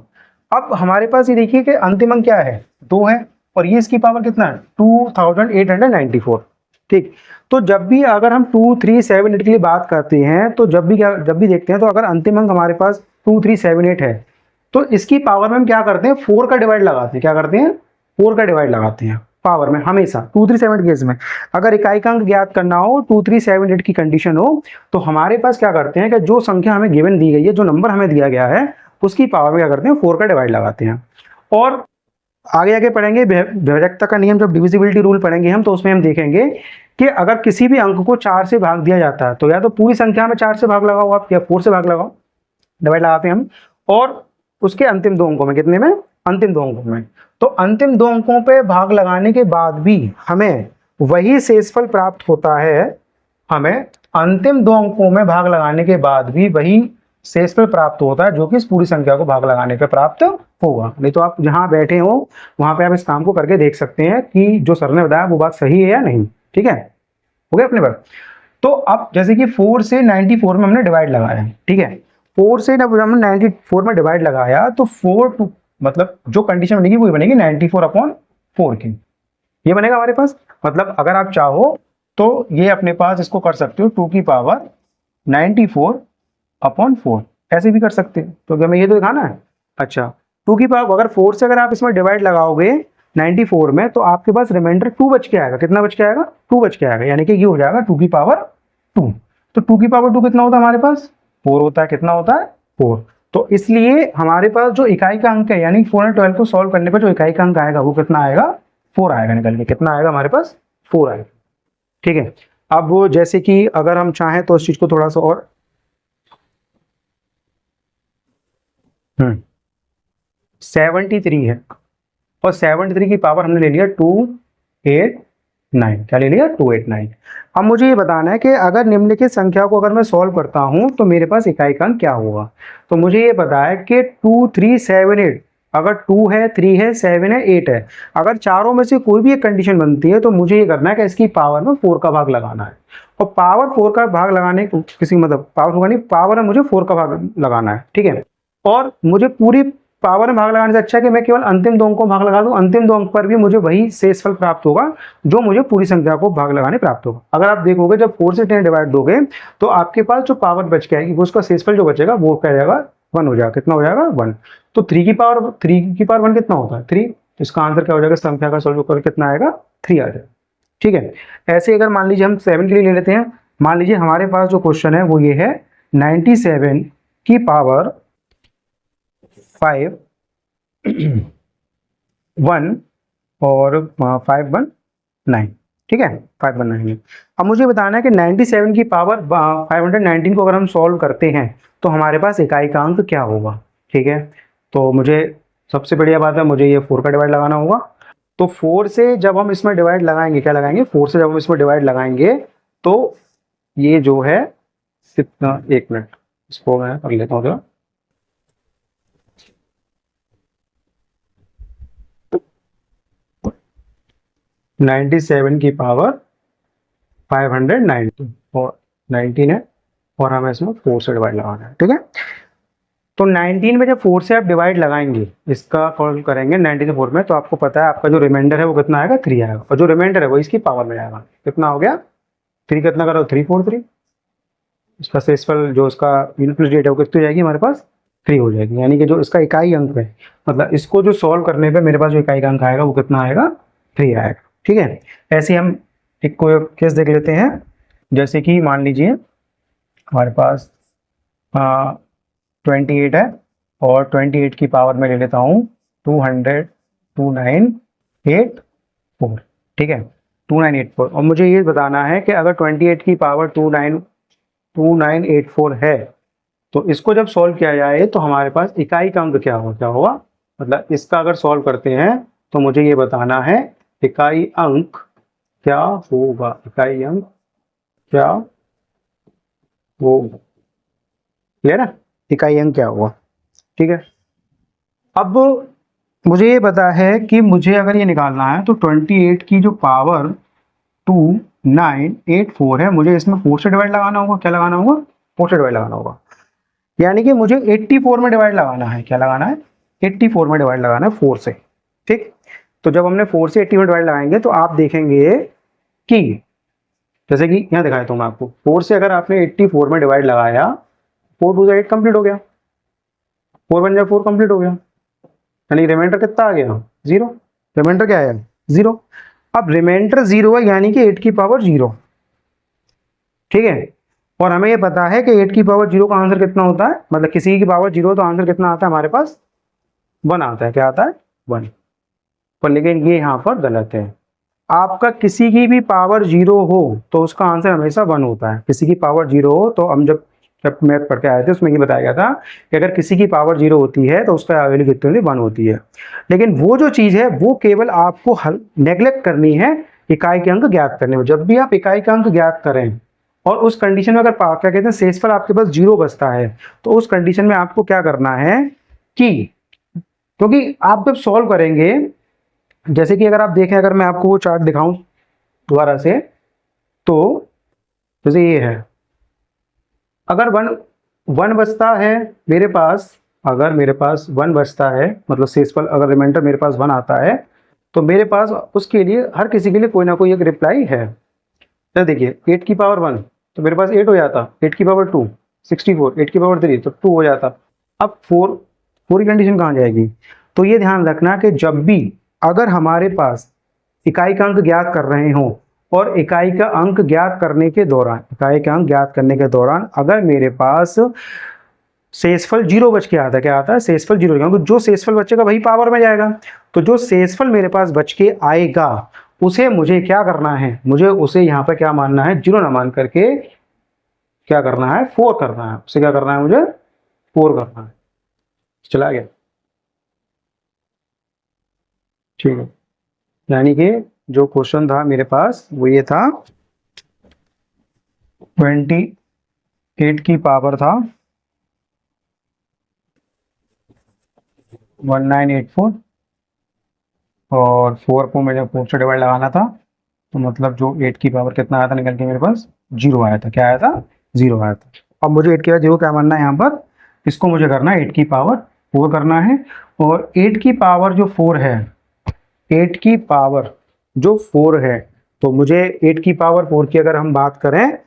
अब हमारे पास ये देखिए कि अंतिम अंक क्या है 2 है, और ये इसकी पावर कितना है 2894। ठीक, तो जब भी अगर हम 2378 के लिए बात करते हैं, तो जब भी देखते हैं, तो अगर अंतिम अंक हमारे पास 2378 है, तो इसकी पावर में हम क्या करते हैं 4 का डिवाइड लगाते हैं, क्या करते हैं 4 का डिवाइड लगाते हैं। पावर में हमेशा 2378 केस में अगर इकाई का अंक ज्ञात करना हो 2378 की कंडीशन हो तो हमारे पास क्या करते हैं कि जो संख्या हमें गिवन दी गई है, जो नंबर हमें दिया गया है, उसकी पावर में क्या करते हैं 4 का डिवाइड लगाते हैं। और आगे आगे पढ़ेंगे विभाजकता का नियम, जब डिविजिबिलिटी रूल पढ़ेंगे हम, तो उसमें हम देखेंगे कि अगर किसी भी अंक को 4 से भाग दिया जाता है तो या तो पूरी संख्या में 4 से भाग लगाओ आप, या 4 से भाग लगाओ, डिवाइड लगाते हैं हम। और उसके अंतिम दो अंकों में, कितने में, अंतिम दो अंकों में। तो अंतिम दो अंकों पे भाग लगाने के बाद भी हमें वही शेषफल प्राप्त होता है, हमें अंतिम दो अंकों में भाग लगाने के बाद भी वही शेषफल प्राप्त होता है जो कि इस पूरी संख्या को भाग लगाने पे प्राप्त होगा। नहीं तो आप जहां बैठे हो वहां पे आप इस काम को करके देख सकते हैं कि जो सर ने बताया वो बात सही है या नहीं। ठीक है, हो गया अपने बात। तो अब जैसे कि 4 से 94 में हमने डिवाइड लगाया, ठीक है, 4 से जब हमने 94 में डिवाइड लगाया तो 4 टू मतलब जो कंडीशन बनेगी वही बनेगी 94/4 की, ये बनेगा हमारे पास। मतलब अगर आप चाहो तो ये अपने पास इसको कर सकते हो 2 की पावर 94/4, ऐसे भी कर सकते हो। तो हमें ये तो दिखाना है। अच्छा, 2 की पावर अगर 4 से अगर आप इसमें डिवाइड लगाओगे 94 में तो आपके पास रिमाइंडर 2 बच के आएगा। कितना बच के आएगा? 2 बच के आएगा, यानी कि ये हो जाएगा 2 की पावर 2। तो 2 की पावर 2 कितना होता है हमारे पास? 4 होता है। कितना होता है? 4। तो इसलिए हमारे पास जो इकाई का अंक है, यानी 412 को सॉल्व करने पर जो इकाई का अंक आएगा वो कितना आएगा? 4 आएगा निकल के। कितना आएगा हमारे पास? 4 आएगा। ठीक है, अब वो जैसे कि अगर हम चाहें तो इस चीज को थोड़ा सा और 73 है, और 73 की पावर हमने ले लिया 289। क्या ले लिया? 289। अब मुझे ये बताना है कि अगर निम्नलिखित संख्या को अगर मैं सॉल्व करता हूं तो मेरे पास इकाई का अंक क्या होगा। तो मुझे ये पता है कि 2378, अगर 2 है, 3 है, 7 है, 8 है, अगर चारों में से कोई भी एक कंडीशन बनती है तो मुझे ये करना है कि इसकी पावर में 4 का भाग लगाना है। और पावर 4 का भाग लगाने किसी मतलब पावर होगा नहीं, पावर है मुझे 4 का भाग लगाना है। ठीक है, और मुझे पूरी पावर में भाग लगाने से अच्छा है कि मैं केवल अंतिम दो अंकों में भाग लगा दूं। अंतिम दो अंक पर भी मुझे वही शेषफल प्राप्त होगा जो मुझे पूरी संख्या को भाग लगाने प्राप्त होगा। अगर आप देखोगे जब 4 से 10 डिवाइड दोगे तो आपके पास जो पावर बच के आएगी वो उसका शेषफल जो बचेगा वो क्या जाएगा? 1 हो जाएगा। कितना हो जाएगा? 1। तो 3 की पावर 1 कितना होता है? 3। तो इसका आंसर क्या हो जाएगा? संख्या का सॉल्व कर कितना आएगा? 3 आ जाएगा। ठीक है, ऐसे अगर मान लीजिए हम 7 के लिए ले लेते हैं। मान लीजिए हमारे पास जो क्वेश्चन है वो ये है 97 की पावर 5 1 और 519। ठीक है, 519। अब मुझे बताना है कि 97 की पावर 519 को अगर हम सॉल्व करते हैं तो हमारे पास इकाई का अंक क्या होगा। ठीक है, तो मुझे सबसे बढ़िया बात है, मुझे ये 4 का डिवाइड लगाना होगा। तो 4 से जब हम इसमें डिवाइड लगाएंगे, क्या लगाएंगे? 4 से जब हम इसमें डिवाइड लगाएंगे तो ये जो है कितना, 1 मिनट इसको मैं कर लेता हूँ। 97 की पावर 590 और 19 है, और हमें इसमें 4 से डिवाइड लगाना है। ठीक है, तो 19 में जब 4 से आप डिवाइड लगाएंगे, इसका कॉल करेंगे 90 से 4 में, तो आपको पता है आपका जो रिमाइंडर है वो कितना आएगा? 3 आएगा, और जो रिमाइंडर है वो इसकी पावर में आएगा। कितना हो गया? 3 कितना करो? 343। इसका शेषफल जो इसका यूनिट प्लस डेट है वो कितनी हो जाएगी हमारे पास? 3 हो जाएगी। यानी कि जो इसका इकाई अंक है, मतलब इसको जो सॉल्व करने पे मेरे पास जो इकाई का अंक आएगा वो कितना आएगा? 3 आएगा। ठीक है, ऐसे हम एक को केस देख लेते हैं। जैसे कि मान लीजिए हमारे पास 28 है, और 28 की पावर में ले लेता हूँ 2984। ठीक है, 2984। और मुझे ये बताना है कि अगर 28 की पावर 2984 है तो इसको जब सॉल्व किया जाए तो हमारे पास इकाई का अंक क्या होगा? क्या होगा मतलब इसका अगर सॉल्व करते हैं तो मुझे ये बताना है इकाई अंक क्या होगा। इकाई अंक क्या होगा? क्लियर है? इकाई अंक क्या होगा? ठीक है, अब मुझे ये पता है कि मुझे अगर ये निकालना है तो 28 की जो पावर 2984 है, मुझे इसमें 4 से डिवाइड लगाना होगा। क्या लगाना होगा? 4 से डिवाइड लगाना होगा। यानी कि मुझे 84 में डिवाइड लगाना है। क्या लगाना है? 84 में डिवाइड लगाना है 4 से। ठीक, तो जब हमने 4 से 80 में डिवाइड लगाएंगे तो आप देखेंगे कि जैसे कि यहाँ दिखाया था मैं आपको, 4 से अगर आपने 84 में डिवाइड लगाया, 4 2 8 कंप्लीट हो गया, 4 1 4 कंप्लीट हो गया, यानी रिमाइंडर कितना आ गया? 0। रिमाइंडर क्या आया? 0। अब रिमाइंडर 0 है, यानी कि 8 की पावर 0, ठीक है। और हमें ये पता है कि 8 की पावर 0 का आंसर कितना होता है, मतलब किसी की पावर 0 तो आंसर कितना आता है हमारे पास, 1 आता है। क्या आता है, 1। पर लेकिन ये यहाँ पर गलत है। आपका किसी की भी पावर 0 हो तो उसका आंसर हमेशा 1 होता है। किसी की पावर 0 हो तो हम जब मैथ पढ़ के आए थे उसमें ये बताया गया था कि अगर किसी की पावर 0 होती है तो उसका वैल्यू कितनी होती है, 1 होती है। लेकिन वो जो चीज़ है वो केवल आपको नेग्लेक्ट करनी है इकाई के अंक ज्ञात करने में। जब भी आप इकाई का अंक ज्ञात करें और उस कंडीशन में अगर क्या कहते हैं शेषफल आपके पास 0 बचता है, तो उस कंडीशन में आपको क्या करना है कि, क्योंकि आप जब सॉल्व करेंगे, जैसे कि अगर आप देखें, अगर मैं आपको वो चार्ट दिखाऊं दोबारा से, तो जैसे ये है, अगर वन बचता है मेरे पास, अगर मेरे पास 1 बचता है, मतलब शेषफल अगर रिमाइंडर मेरे पास 1 आता है, तो मेरे पास उसके लिए हर किसी के लिए कोई ना कोई एक रिप्लाई है। तो देखिए 8 की पावर 1 तो मेरे पास 8 हो जाता, 8 की पावर 2 64, 8 की पावर 3 तो 2 हो जाता। अब 4 की कंडीशन कहाँ जाएगी। तो ये ध्यान रखना कि जब भी अगर हमारे पास इकाई का अंक ज्ञात कर रहे हो और इकाई का अंक ज्ञात करने के दौरान, इकाई का अंक ज्ञात करने के दौरान अगर मेरे पास शेषफल 0 बच के आता है, क्या आता है, शेषफल 0, तो जो शेषफल बचेगा वही पावर में जाएगा। तो जो शेषफल मेरे पास बच के आएगा उसे मुझे क्या करना है, मुझे उसे यहाँ पर क्या मानना है, 0 ना मान करके क्या करना है, 4 करना है। उसे क्या करना है, मुझे 4 करना है। चला गया, ठीक है। यानी कि जो क्वेश्चन था मेरे पास वो ये था, 28 की पावर था 1984 और 4 को मुझे 4 से डिवाइड लगाना था, तो मतलब जो 8 की पावर कितना आया था निकल के मेरे पास, 0 आया था। क्या आया था, 0 आया था। अब मुझे 8 की पावर 0 क्या मानना है यहाँ पर, इसको मुझे करना है 8 की पावर 4 करना है। और 8 की पावर जो 4 है, 8 की पावर जो 4 है, तो मुझे 8 की पावर 4 की अगर हम बात करें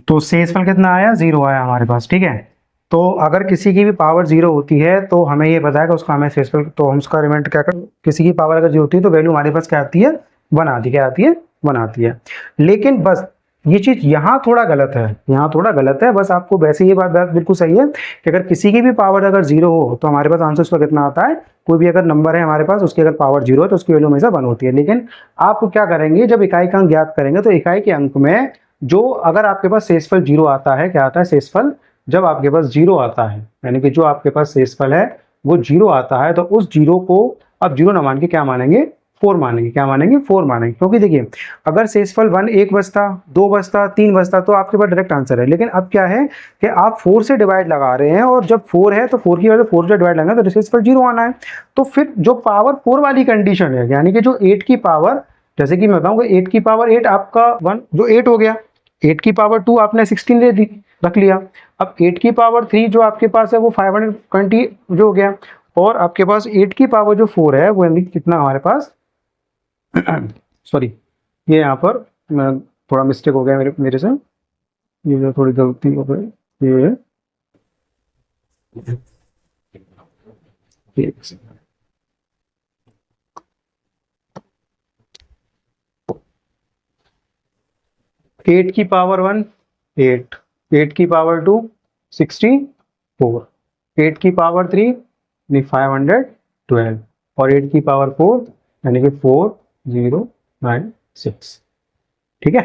तो शेषफल कितना आया, 0 आया हमारे पास, ठीक है। तो अगर किसी की भी पावर 0 होती है तो हमें ये पता है कि उसका हमें शेषफल, तो हम उसका रिमाइंडर क्या कर, किसी की पावर अगर 0 होती है तो वैल्यू हमारे पास क्या आती है, 1 आती है। क्या आती है, 1 आती है। लेकिन बस ये चीज यहाँ थोड़ा गलत है, यहाँ थोड़ा गलत है। बस आपको वैसे ये बात बिल्कुल सही है कि अगर किसी की भी पावर अगर 0 हो तो हमारे पास आंसर उसका कितना आता है, कोई भी अगर नंबर है हमारे पास उसकी अगर पावर 0 है तो उसकी वैल्यू हमेशा 1 होती है। लेकिन आप क्या करेंगे, जब इकाई का अंक ज्ञात करेंगे तो इकाई के अंक में जो अगर आपके पास शेषफल 0 आता है, क्या आता है, शेषफल जब आपके पास 0 आता है, यानी कि जो आपके पास शेषफल है वो 0 आता है, तो उस 0 को अब 0 ना मान के क्या मानेंगे, 4 मानेंगे। क्या मानेंगे, 4 मानेंगे। क्योंकि देखिए अगर शेषफल 1 बचता, 2 बचता, 3 बचता तो आपके पास डायरेक्ट आंसर है। लेकिन अब क्या है कि आप 4 से डिवाइड लगा रहे हैं और जब 4 है तो 4 की वजह से 4 से डिवाइड लगाना तो शेषफल 0 आना है। तो फिर जो पावर 4 वाली कंडीशन है, यानी कि जो 8 की पावर, जैसे कि मैं बताऊंगा 8 की पावर 8 आपका 1 जो 8 हो गया, 8 की पावर 2 आपने 16 ले दी, रख लिया। अब 8 की पावर 3 जो आपके पास है वो 520 जो हो गया, और आपके पास 8 की पावर जो 4 है वो कितना हमारे पास सॉरी, ये यहाँ पर मैं थोड़ा मिस्टेक हो गया मेरे से, ये जो थोड़ी गलती हो गई, ये 8 की पावर 1 8, 8 की पावर 2 64, 8 की पावर 3 यानी 512 और 8 की पावर 4 यानी कि 4096, ठीक है।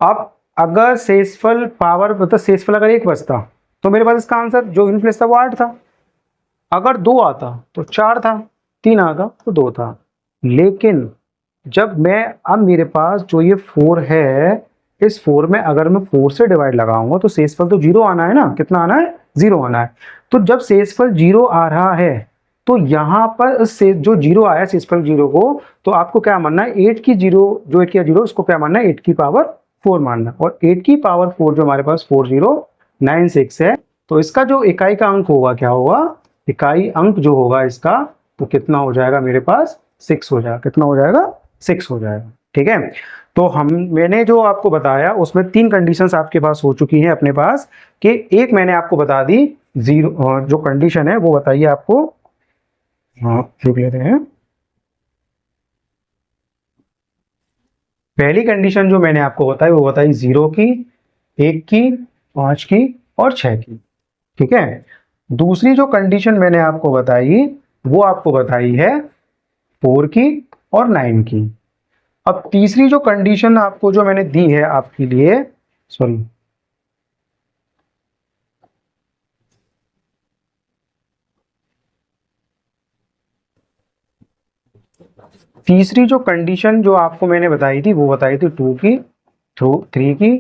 अब अगर शेषफल पावर मतलब शेषफल अगर 1 बचता तो मेरे पास इसका आंसर जो यूनिट प्लेस था वो 8 था, अगर 2 आता तो 4 था, 3 आता तो 2 था। लेकिन जब मैं, अब मेरे पास जो ये 4 है, इस 4 में अगर मैं 4 से डिवाइड लगाऊंगा तो शेषफल तो 0 आना है ना, कितना आना है, 0 आना है। तो जब शेषफल 0 आ रहा है तो यहाँ पर से जो 0 आया शेषफल 0 को, तो आपको क्या मानना है, 8 की 0 जो 8 की 0 उसको क्या मानना है, 8 की पावर 4 मानना। और 8 की पावर 4 जो हमारे पास 4096 है, तो इसका जो इकाई का अंक होगा, क्या होगा, इकाई अंक जो होगा इसका, तो कितना हो जाएगा मेरे पास, 6 हो जाएगा। कितना हो जाएगा, 6 हो जाएगा, ठीक है। तो मैंने जो आपको बताया उसमें 3 कंडीशंस आपके पास हो चुकी हैं अपने पास, कि एक मैंने आपको बता दी 0 जो कंडीशन है वो बताइए आपको, हाँ लिख लेते हैं, पहली कंडीशन जो मैंने आपको बताई वो बताई 0 की, 1 की, 5 की और 6 की, ठीक है। दूसरी जो कंडीशन मैंने आपको बताई वो आपको बताई है 4 की और 9 की। अब तीसरी जो कंडीशन आपको जो मैंने दी है आपके लिए, सॉरी, तीसरी जो कंडीशन जो आपको मैंने बताई थी वो बताई थी 2 की, 3 की,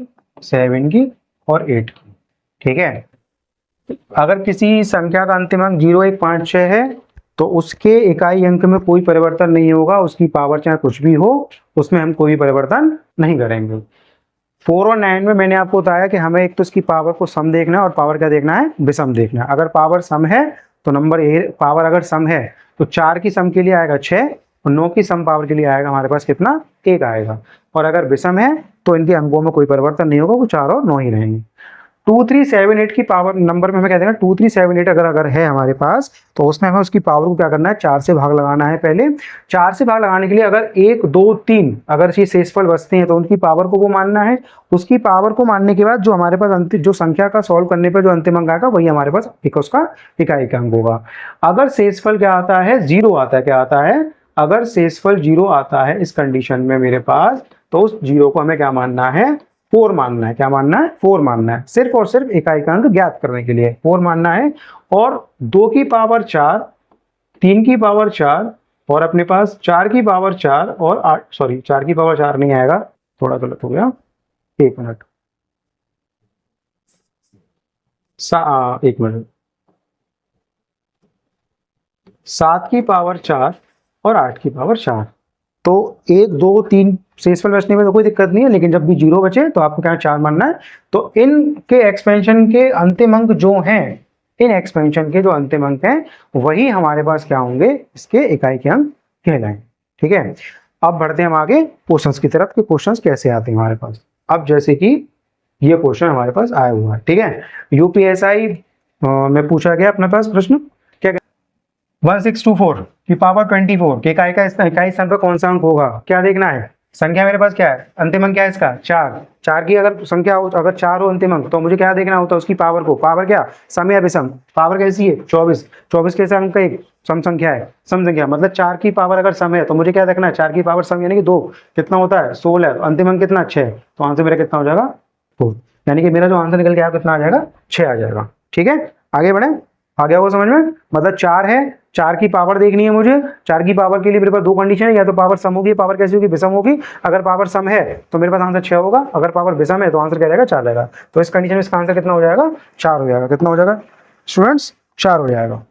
7 की और 8 की, ठीक है। अगर किसी संख्या का अंतिम अंक 0, 1, 5, 6 है तो उसके इकाई अंक में कोई परिवर्तन नहीं होगा, उसकी पावर चाहे कुछ भी हो उसमें हम कोई परिवर्तन नहीं करेंगे। 4 और 9 में मैंने आपको बताया कि हमें एक तो इसकी पावर को सम देखना है और पावर क्या देखना है, विषम देखना है। अगर पावर सम है तो नंबर पावर अगर सम है तो 4 की सम के लिए आएगा 6 और 9 की सम पावर के लिए आएगा हमारे पास कितना, 1 आएगा। और अगर विषम है तो इनके अंकों में कोई परिवर्तन नहीं होगा, वो 4 और 9 ही रहेंगे। 2378 की पावर नंबर में हमें क्या देना, 2378 अगर है हमारे पास तो उसमें हमें उसकी पावर को क्या करना है, 4 से भाग लगाना है। पहले 4 से भाग लगाने के लिए अगर 1, 2, 3 अगर ये शेषफल बचते हैं तो उनकी पावर को वो मानना है। उसकी पावर को मानने के बाद जो हमारे पास अंतिम जो संख्या का सॉल्व करने पर जो अंतिम अंक आएगा वही हमारे पास एक उसका इकाई का अंक होगा। अगर शेषफल क्या आता है, 0 आता है, क्या आता है, अगर शेषफल 0 आता है इस कंडीशन में मेरे पास, तो उस 0 को हमें क्या मानना है, 4 मानना है। क्या मानना है, 4 मानना है, सिर्फ और सिर्फ इकाई का अंक ज्ञात करने के लिए 4 मानना है। और 2 की पावर 4, 3 की पावर 4 और अपने पास 4 की पावर 4 और 8, सॉरी 4 की पावर 4 नहीं आएगा, थोड़ा गलत हो गया, 1 मिनट, 1 मिनट, 7 की पावर 4 और 8 की पावर 4। तो 1, 2, 3 शेषफल बचने में तो कोई दिक्कत नहीं है, लेकिन जब भी 0 बचे तो आपको क्या 4 मानना है। तो इनके एक्सपेंशन के अंतिम अंक जो हैं, इन एक्सपेंशन के जो अंतिम अंक हैं वही हमारे पास क्या होंगे, इसके इकाई के अंक कहलाएंगे, ठीक है। अब बढ़ते हैं हम आगे क्वेश्चंस की तरफ कि क्वेश्चंस कैसे आते हैं हमारे पास। अब जैसे कि ये क्वेश्चन हमारे पास आया हुआ है, ठीक है, यूपीएसआई में पूछा गया अपने पास प्रश्न, क्या 1624 की पावर 24 के इकाई स्थान पर कौन सा अंक होगा, क्या देखना है। संख्या मेरे पास क्या है, अंतिम अंक क्या है इसका, 4। 4 की अगर संख्या हो, अगर 4 हो अंतिम अंक, तो मुझे क्या देखना होता है, उसकी पावर को, पावर क्या, सम या विषम, पावर कैसी है 24, 24 कैसे अंक का एक सम संख्या है, सम संख्या मतलब 4 की पावर अगर सम है तो मुझे क्या देखना है, 4 की पावर सम यानी कि 2 कितना होता है 16, तो अंतिम अंक कितना 6, तो आंसर मेरा कितना हो जाएगा 4, यानी कि मेरा जो आंसर निकल के आया कितना आ जाएगा 6 आ जाएगा, ठीक है। आगे बढ़े, आ गया वो समझ में, मतलब 4 है, 4 की पावर देखनी है मुझे। 4 की पावर के लिए मेरे पास 2 कंडीशन है, या तो पावर सम होगी, पावर कैसी होगी, विषम होगी। अगर पावर सम है तो मेरे पास आंसर 6 होगा, अगर पावर विषम है तो आंसर क्या रहेगा 4 रहेगा। तो इस कंडीशन में इसका आंसर कितना हो जाएगा, 4 हो जाएगा। कितना हो जाएगा स्टूडेंट्स, 4 हो जाएगा।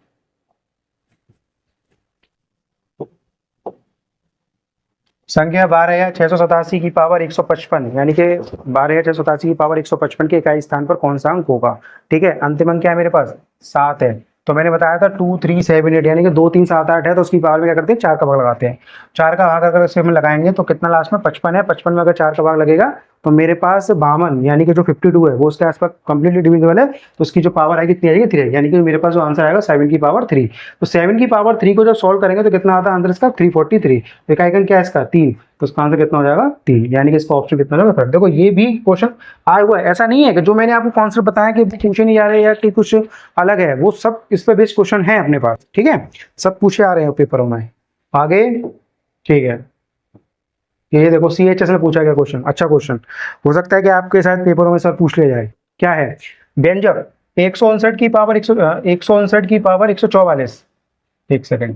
संख्या 12,687 की पावर 155 यानी कि 12,687 की पावर 155 के इकाई स्थान पर कौन सा अंक होगा, ठीक है। अंतिम अंक क्या है मेरे पास 7 है, तो मैंने बताया था 2, 3, 7, 8 यानी कि 2, 3, 7, 8 है, तो उसकी पावर में क्या करते हैं 4 का भाग लगाते हैं। 4 का भाग अगर इसमें लगाएंगे तो कितना लास्ट में 55 है, 55 में अगर 4 का भाग लगेगा तो मेरे पास 52 यानी कि जो 52 है वो उसके आसपास कंप्लीटली डिविजिबल है, तो उसकी जो पावर आएगी कितनी आएगी 3, यानी कि मेरे पास जो आंसर आएगा 7 की पावर 3। तो 7 की पावर 3 को जब सॉल्व करेंगे तो कितना आता है आंसर इसका 343, इकाई अंक क्या है इसका 3, तो इसका आंसर कितना हो जाएगा 3, यानी कि इसका ऑप्शन कितना होगा। देखो ये भी क्वेश्चन आया हुआ है, ऐसा नहीं है कि जो मैंने आपको कॉन्सेप्ट बताया कि पूछे नहीं जा रहे या कि कुछ अलग है, वो सब इस पे बेस्ड क्वेश्चन है अपने पास, ठीक है, सब पूछे आ रहे हैं पेपरों में। आगे ठीक है, ये देखो सीएचएस में पूछा गया क्वेश्चन, अच्छा क्वेश्चन हो सकता है कि आपके साथ पेपरों में सर पूछ ले जाए। क्या है, व्यंजक 159 की पावर 159 की पावर 144, एक सेकंड,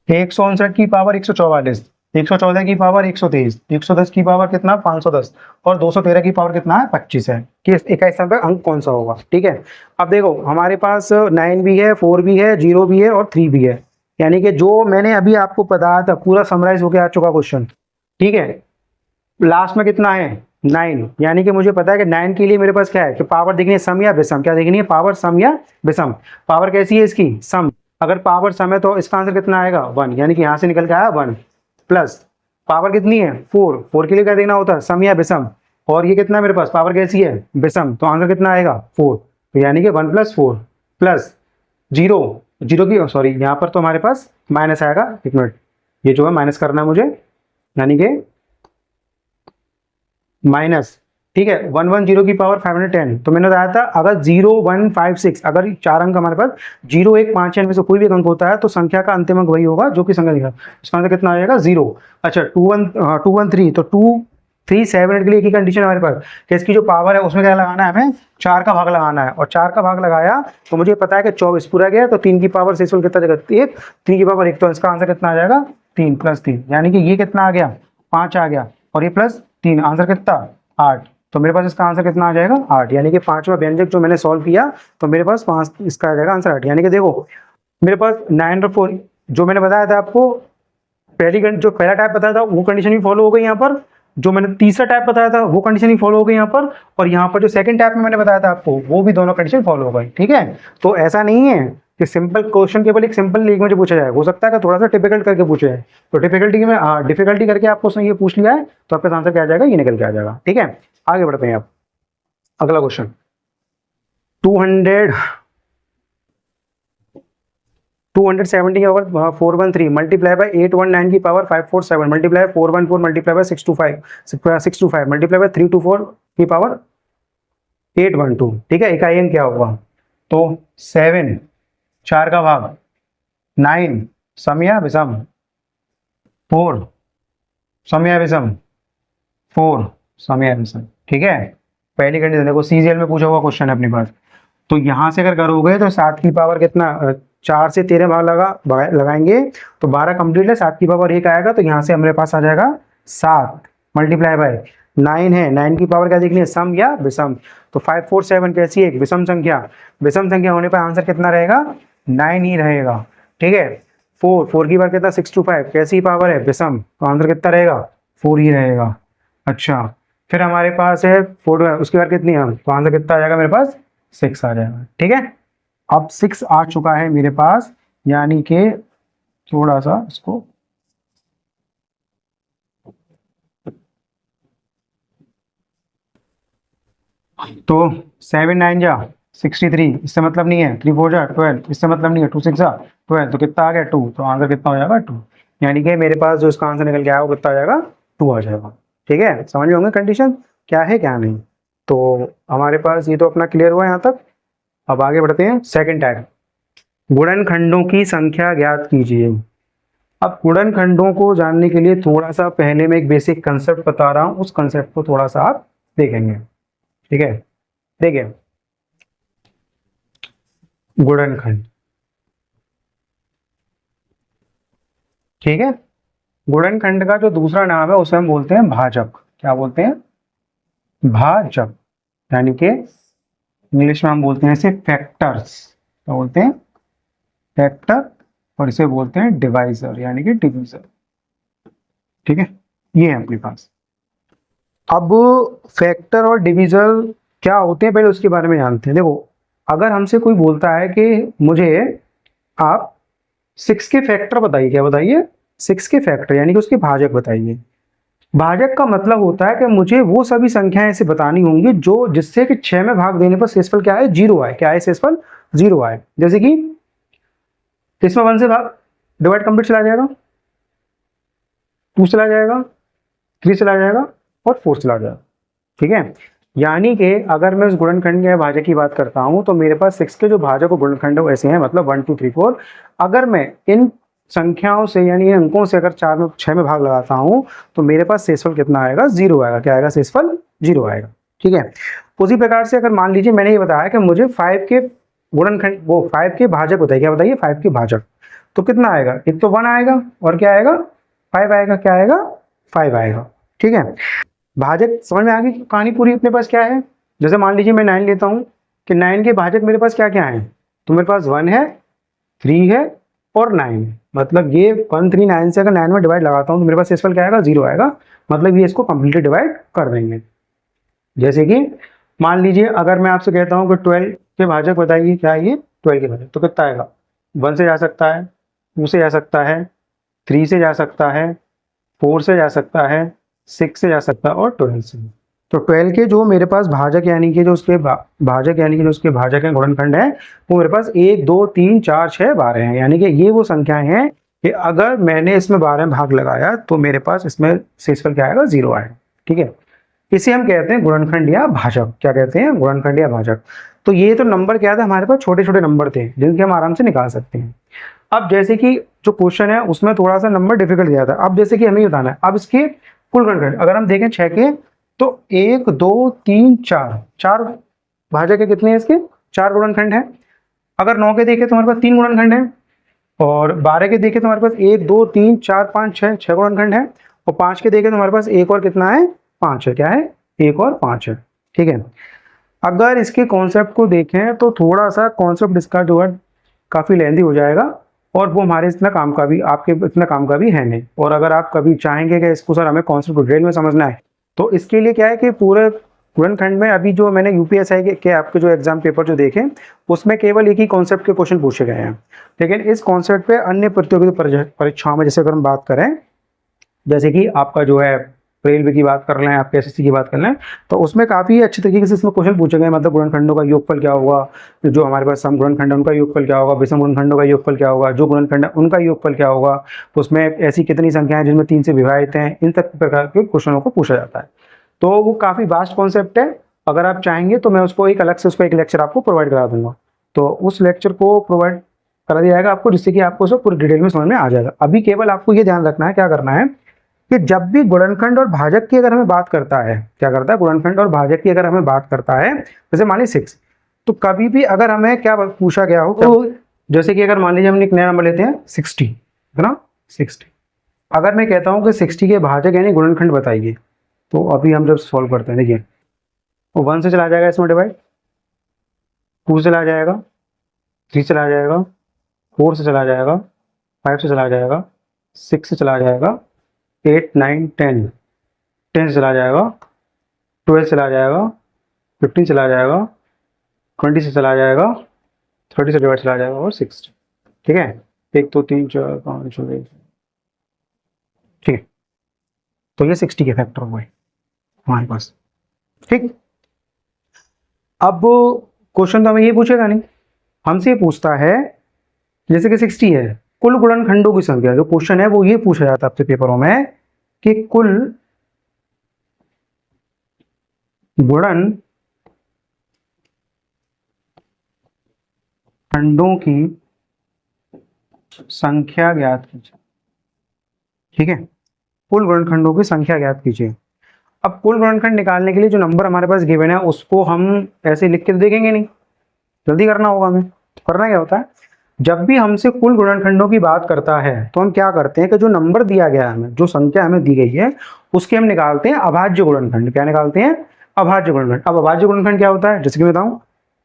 159 की पावर 144, 114 की पावर 123, 110 की पावर कितना 510 और 213 की पावर कितना है 25 है कि इकाई स्थान पर अंक कौन सा होगा, ठीक है। अब देखो हमारे पास 9 भी है, 4 भी है, 0 भी है और 3 भी है, यानी कि जो मैंने अभी आपको बताया था पूरा समराइज होकर आ चुका क्वेश्चन, ठीक है। लास्ट में कितना है 9, यानी कि मुझे पता है कि 9 के लिए मेरे पास क्या है कि पावर देखनी है सम या विषम, क्या देखनी है पावर सम या विषम। पावर कैसी है इसकी सम, अगर पावर सम है तो इसका आंसर कितना आएगा 1, यानी कि यहाँ से निकल के आया 1 प्लस पावर कितनी है 4, 4 के लिए क्या देखना होता है सम या विषम, और ये कितना है मेरे पास पावर कैसी है विषम, तो आंसर कितना आएगा 4, तो यानी कि 1 + 4 प्लस 0, 0 की सॉरी यहाँ पर तो हमारे पास माइनस आएगा, 1 मिनट ये जो है माइनस करना है मुझे, यानी कि माइनस, ठीक है, 110 की पावर 510। तो मैंने बताया था अगर 0156, अगर 4 अंक हमारे पास 0 1 5 में से कोई भी एक अंक होता है तो संख्या का अंतिम अंक वही होगा जो कि संख्या दिखा, इसका आंसर कितना आ जाएगा 0। अच्छा 213, तो 2378 के लिए एक ही कंडीशन हमारे पास कि इसकी जो पावर है उसमें क्या लगाना है, हमें 4 का भाग लगाना है, और 4 का भाग लगाया तो मुझे पता है कि 24 पूरा गया, तो 3 की पावर से कितना जगह 1, 3 की पावर 1, तो इसका आंसर कितना आ जाएगा 3 + 3, यानी कि ये कितना आ गया 5 आ गया, और ये +3, आंसर कितना 8। तो मेरे पास इसका आंसर कितना आ जाएगा 8, यानी कि पांचवा व्यंजक जो मैंने सॉल्व किया तो मेरे पास 5, इसका आ जाएगा आंसर 8। यानी कि देखो मेरे पास 9 और 4 जो मैंने बताया था आपको, जो पहला टाइप बताया था वो कंडीशन भी फॉलो हो गई यहाँ पर, जो मैंने तीसरा टाइप बताया था वो कंडीशन भी फॉलो हो गई यहाँ पर, और यहाँ पर जो सेकंड टाइप में मैंने बताया था आपको वो भी दोनों कंडीशन फॉलो हो गई। ठीक है, तो ऐसा नहीं है कि सिंपल क्वेश्चन केवल एक सिंपल लैंग्वेज में पूछा जाए, हो सकता है कि थोड़ा सा डिफिकल्ट करके पूछा जाए, तो डिफिकल्टी करके आपको उसने ये पूछ लिया है तो आपका आंसर क्या आ जाएगा, ये निकल के आ जाएगा। ठीक है, आगे बढ़ते हैं आप। अगला क्वेश्चन 270 के ओवर 413 मल्टीप्लाई बाय 819 की power 547 multiply 414 multiply by 625 multiply by 324 की पावर 812। ठीक है, इकाई अंक क्या होगा, तो 7 4 का भाग 9 समया विषम 4 समया विषम 4 समया विषम। ठीक है, पहली कंडीशन देखो सीजीएल में पूछा हुआ क्वेश्चन है अपने पास, तो यहां से अगर करोगे तो 7 की पावर कितना 4 से 13 भाग लगाएंगे तो 12 कंप्लीट है, 7 की पावर 1 आएगा, तो यहाँ से हमारे पास आ जाएगा 7 मल्टीप्लाई बाय 9 है, 9 की पावर क्या देखनी है, सम या विषम, तो 547 कैसी है, एक विषम संख्या होने पर आंसर कितना रहेगा 9 ही रहेगा। ठीक है, 4 की पावर कितना 625 कैसी पावर है विषम, तो आंसर कितना रहेगा 4 ही रहेगा। अच्छा फिर हमारे पास है 4 उसकी बार कितनी है, तो आंसर कितना आ जाएगा मेरे पास 6 आ जाएगा। ठीक है, अब 6 आ चुका है मेरे पास, यानी कि थोड़ा सा इसको तो 7 9 जा 63, इससे मतलब नहीं है, 3 4 जा 12, इससे मतलब नहीं है, 2 6 जा 12, तो कितना आ गया 2, तो आंसर कितना हो जाएगा 2, यानी कि मेरे पास जो इसका आंसर निकल के आया वो कितना आ जाएगा 2 आ जाएगा। ठीक है, समझ में होंगे कंडीशन क्या है क्या नहीं। तो हमारे पास ये तो अपना क्लियर हुआ यहाँ तक। अब आगे बढ़ते हैं सेकंड टाइप, गुणनखंडों की संख्या ज्ञात कीजिए। अब गुणनखंडों को जानने के लिए थोड़ा सा पहले मैं एक बेसिक कंसेप्ट बता रहा हूँ, उस कंसेप्ट को थोड़ा सा आप देखेंगे। ठीक है, देखिए गुणनखंड, ठीक है, गुणनखंड का जो दूसरा नाम है उसे हम बोलते हैं भाजक। क्या बोलते हैं, भाजक, यानी कि इंग्लिश में हम बोलते हैं इसे फैक्टर्स, क्या बोलते हैं फैक्टर, और इसे बोलते हैं डिवाइजर यानी कि डिवीजर। ठीक है, ये है अपने पास। अब फैक्टर और डिवीजर क्या होते हैं पहले उसके बारे में जानते हैं। देखो अगर हमसे कोई बोलता है कि मुझे आप 6 के फैक्टर बताइए, क्या बताइए 6 के फैक्टर यानी कि उसके भाजक बताइए। भाजक का मतलब होता है कि मुझे वो सभी संख्याएं ऐसे बतानी होंगी जो जिससे कि 6 में भाग देने पर शेषफल क्या है 0 आए, क्या है शेषफल 0 आए। जैसे कि इसमें 1 से भाग डिवाइड कंप्लीट चला जाएगा, 2 चला जाएगा, 3 चला जाएगा और 4 चला जाएगा। ठीक है, यानी कि अगर मैं उस गुणनखंड या भाजक की बात करता हूं तो मेरे पास 6 के जो भाजक और गुणनखंड है ऐसे हैं, मतलब 1 2 3 4। अगर मैं इन संख्याओं से यानी इन अंकों से अगर 4 में 6 में भाग लगाता हूं तो मेरे पास शेषफल कितना आएगा 0 आएगा। क्या आएगा, शेषफल 0 आएगा। ठीक है, उसी प्रकार से अगर मान लीजिए मैंने ये बताया कि मुझे 5 के गुणनखंड वो 5 के भाजक बताइए, क्या बताइए 5 के भाजक, तो कितना आएगा, एक तो 1 आएगा और क्या आएगा 5 आएगा, क्या आएगा 5 आएगा। ठीक है, भाजक समझ में आ गई कहानी पूरी। अपने पास क्या है, जैसे मान लीजिए मैं 9 लेता हूं कि 9 के भाजक मेरे पास क्या क्या है, तो मेरे पास 1 है 3 है और 9 है, मतलब ये 1 3 9 से अगर 9 में डिवाइड लगाता हूं तो मेरे पास शेषफल क्या आएगा 0 आएगा, मतलब ये इसको कंप्लीटली डिवाइड कर देंगे। जैसे कि मान लीजिए अगर मैं आपसे कहता हूं कि 12 के भाजक बताइए, क्या है ये 12 के भाजक, तो कितना आएगा 1 से जा सकता है, 2 से जा सकता है, 3 से जा सकता है, 4 से जा सकता है, 6 से जा सकता है और 12 से। तो 12 के जो मेरे पास भाजक यानी कि जो उसके भाजक यानी कि जो उसके भाजक है गुणनखंड है वो मेरे पास 1 2 3 4 6 12 है, यानी कि ये वो संख्याएं हैं कि अगर मैंने इसमें 12 भाग लगाया तो मेरे पास इसमें शेषफल क्या आएगा 0 आएगा। ठीक है, इसे हम कहते हैं गुणनखंड या भाजक। क्या कहते हैं? गुणनखंड या भाजक। तो ये तो नंबर क्या था, हमारे पास छोटे छोटे नंबर थे जिनके हम आराम से निकाल सकते हैं। अब जैसे कि जो क्वेश्चन है उसमें थोड़ा सा नंबर डिफिकल्ट दिया था। अब जैसे कि हमें बताना है अब इसके कुल गुणनखंड, अगर हम देखें 6 के तो 1 2 3 4 4 भाजक है, कितने हैं इसके? 4 गुणनखंड है। अगर 9 के देखें तो हमारे पास 3 गुणनखंड है, और 12 के देखें तो हमारे पास 1 2 3 4 5 6 गुणनखंड है, और 5 के देखें तो हमारे पास एक और कितना है? 5 है। क्या है? 1 और 5 है। ठीक है। अगर इसके कॉन्सेप्ट को देखें तो थोड़ा सा कॉन्सेप्ट इसका जो है काफ़ी लेंदी हो जाएगा, और वो हमारे इतना काम का भी, आपके इतना काम का भी है नहीं। और अगर आप कभी चाहेंगे कि इसको सर हमें कॉन्सेप्ट डिटेल में समझना है, तो इसके लिए क्या है कि पूरे गुणनखंड में अभी जो मैंने यूपीएसआई के आपके जो एग्जाम पेपर जो देखे उसमें केवल एक ही कॉन्सेप्ट के क्वेश्चन पूछे गए हैं। लेकिन इस कॉन्सेप्ट पे अन्य प्रतियोगिता परीक्षाओं में जैसे अगर हम बात करें, जैसे कि आपका जो है रेलवे की बात कर रहे हैं, आपके एसएससी की बात कर रहे हैं, तो उसमें काफ़ी अच्छे तरीके से इसमें क्वेश्चन पूछे गए। मतलब गुणनखंडों का योगफल क्या होगा, जो हमारे पास सम गुणनखंड है उनका योगफल क्या होगा, विषम गुणनखंडों का योगफल क्या होगा, जो गुणनखंड है उनका योगफल क्या होगा, तो उसमें ऐसी कितनी संख्याएं जिनमें 3 से विभाजित हैं, इन तक प्रकार के क्वेश्चनों को पूछा जाता है। तो वो काफ़ी वास्ट कॉन्सेप्ट है। अगर आप चाहेंगे तो मैं उसको एक अलग से उसका एक लेक्चर आपको प्रोवाइड करा दूंगा, तो उस लेक्चर को प्रोवाइड करा दिया जाएगा आपको, जिससे कि आपको उसको पूरी डिटेल में समझ में आ जाएगा। अभी केवल आपको ये ध्यान रखना है, क्या करना है कि जब भी गुणनखंड और भाजक की अगर हमें बात करता है, क्या करता है? गुणनखंड और भाजक की अगर हमें बात करता है, जैसे मान लीजिए 6, तो कभी भी अगर हमें क्या पूछा गया हो, तो जैसे कि अगर मान लीजिए हमने एक नया नंबर लेते हैं 60, है ना? 60, अगर मैं कहता हूं कि 60 के भाजक यानी गुणनखंड बताइए, तो अभी हम जब सॉल्व करते हैं, देखिए वो 1 से चला जाएगा, इसमें डिवाइड 2 से चला जाएगा, 3 से चला जाएगा, 4 से चला जाएगा, 5 से चला जाएगा, 6 से चला जाएगा, 8 9 10 10 से चला जाएगा, 12 चला जाएगा, 15 चला जाएगा, 20 से चला जाएगा, 30 से डिवाइड चला जाएगा, और 60। ठीक है, 1 2 3 4 5 6 7। ठीक है, तो ये 60 के फैक्टर हुए हमारे पास। ठीक, अब क्वेश्चन तो हमें ये पूछेगा नहीं, हमसे ये पूछता है जैसे कि 60 है, कुल गुणनखंडों की संख्या। जो क्वेश्चन है वो ये पूछा जाता है आपसे पेपरों में कि कुल गुणन खंडों की संख्या ज्ञात कीजिए। ठीक है, कुल गुणनखंडों की संख्या ज्ञात कीजिए। अब कुल गुणनखंड निकालने के लिए जो नंबर हमारे पास गिवन है उसको हम ऐसे लिख के देखेंगे नहीं, जल्दी करना होगा हमें। तो करना क्या होता है, जब भी हमसे कुल गुणनखंडों की बात करता है तो हम क्या करते हैं कि जो नंबर दिया गया है हमें, जो संख्या हमें दी गई है, उसके हम निकालते हैं अभाज्य गुणनखंड। क्या निकालते हैं? अभाज्य गुणनखंड। अब अभाज्य गुणनखंड क्या होता है, जैसे कि बताऊं,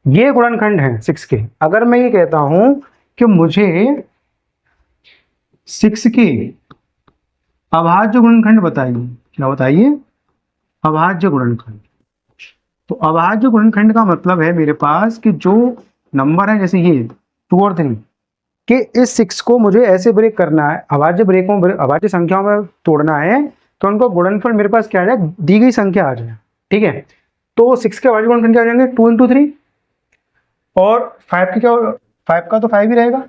ये गुणनखंड है 6 के। अगर मैं ये कहता हूं कि मुझे 6 के अभाज्य गुणनखंड बताइए, क्या बताइए? अभाज्य गुणनखंड। तो अभाज्य गुणनखंड का मतलब है मेरे पास कि जो नंबर है, जैसे ये 2 और 3, कि इस 6 को मुझे ऐसे ब्रेक करना है, अभाज्य ब्रेकों अभाज्य संख्याओं में तोड़ना है, तो उनको गुणनफल मेरे पास क्या आ जाए, दी गई संख्या आ जाए। ठीक है, तो 6 के अभाज्य गुणनखंड क्या आ जाएंगे? 2 × 3, और 5 की क्या, 5 का तो 5 ही रहेगा।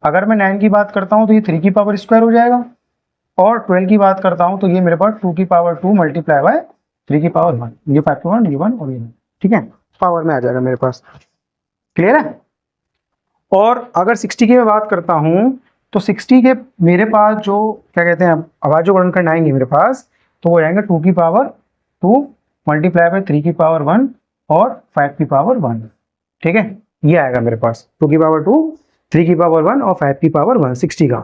अगर मैं 9 की बात करता हूं तो ये 3 की पावर स्क्वायर हो जाएगा, और 12 की बात करता हूं तो ये मेरे पास 2 की पावर 2 मल्टीप्लाई बाय 3 की पावर 1, ये 5 की 1, ये 1 और ये 1। ठीक है, पावर में आ जाएगा मेरे पास। क्लियर है? और अगर 60 की मैं बात करता हूं तो 60 के मेरे पास जो क्या कहते हैं अभाज्य गुणनखंड आएंगे मेरे पास, तो वो आएंगे 2 की पावर 2 मल्टीप्लाई बाय 3 की पावर 1 और 5 की पावर 1। ठीक है, ये आएगा मेरे पास 2 की पावर 2, 3 की पावर 1 और 5 की पावर 1, 60 का।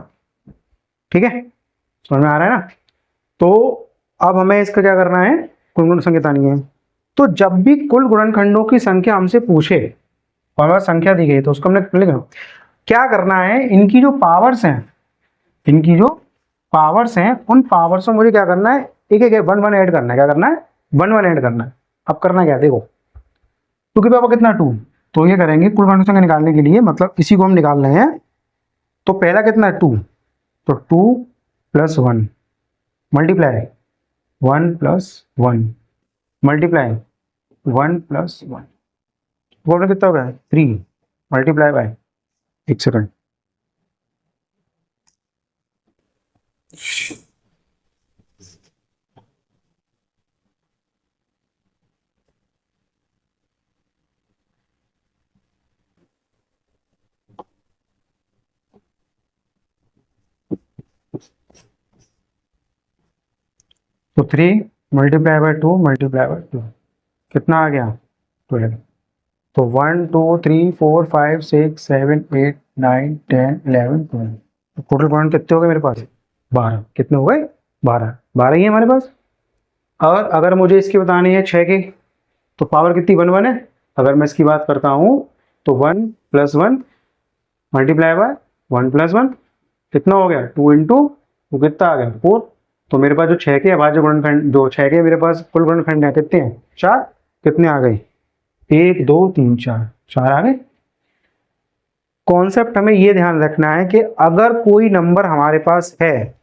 ठीक है, समझ में आ रहा है ना? तो अब हमें इसका क्या करना है, कुल गुण संख्या बतानी है। तो जब भी कुल गुणनखंडों की संख्या हमसे पूछे और हमारे संख्या दी गई, तो उसको हमने लिखना क्या करना है, इनकी जो पावर्स हैं, इनकी जो पावर्स हैं, उन पावर्स में मुझे क्या करना है, एक एक 1 1 ऐड करना है। क्या करना है? 1 1 ऐड करना है। अब करना क्या है, देखो 2 की पावर कितना 2, तो ये करेंगे कुल गुणनखंड संख्या निकालने के लिए, मतलब इसी को हम निकाल रहे हैं। तो पहला कितना है 2, तो 2 + 1 मल्टीप्लाई 1 + 1 मल्टीप्लाई 1 + 1, बोल कितना हो गया 3 मल्टीप्लाई बाय, एक सेकंड, तो 3 मल्टीप्लाई बाय 2 मल्टीप्लाई बाय 2 कितना आ गया 12। तो 1 2 3 4 5 6 7 8 9 10 11 12। तो टोटल पॉइंट कितने हो गए मेरे पास 12। कितने हो गए 12 12 ही है हमारे पास। और अगर मुझे इसकी बतानी है 6 की तो पावर कितनी 1 1 है। अगर मैं इसकी बात करता हूँ तो 1 + 1 मल्टीप्लाई बाय 1 + 1 कितना हो गया 2 × 2 कितना आ गया 4। तो मेरे पास जो 6 के अभाज्य गुणनखंड जो 6 के मेरे पास कुल गुणनखंड है कितने हैं 4। कितने आ गए 1 2 3 4 4 आ गए। कॉन्सेप्ट हमें ये ध्यान रखना है कि अगर कोई नंबर हमारे पास है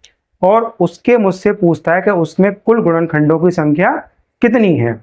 और उसके मुझसे पूछता है कि उसमें कुल गुणनखंडों की संख्या कितनी है,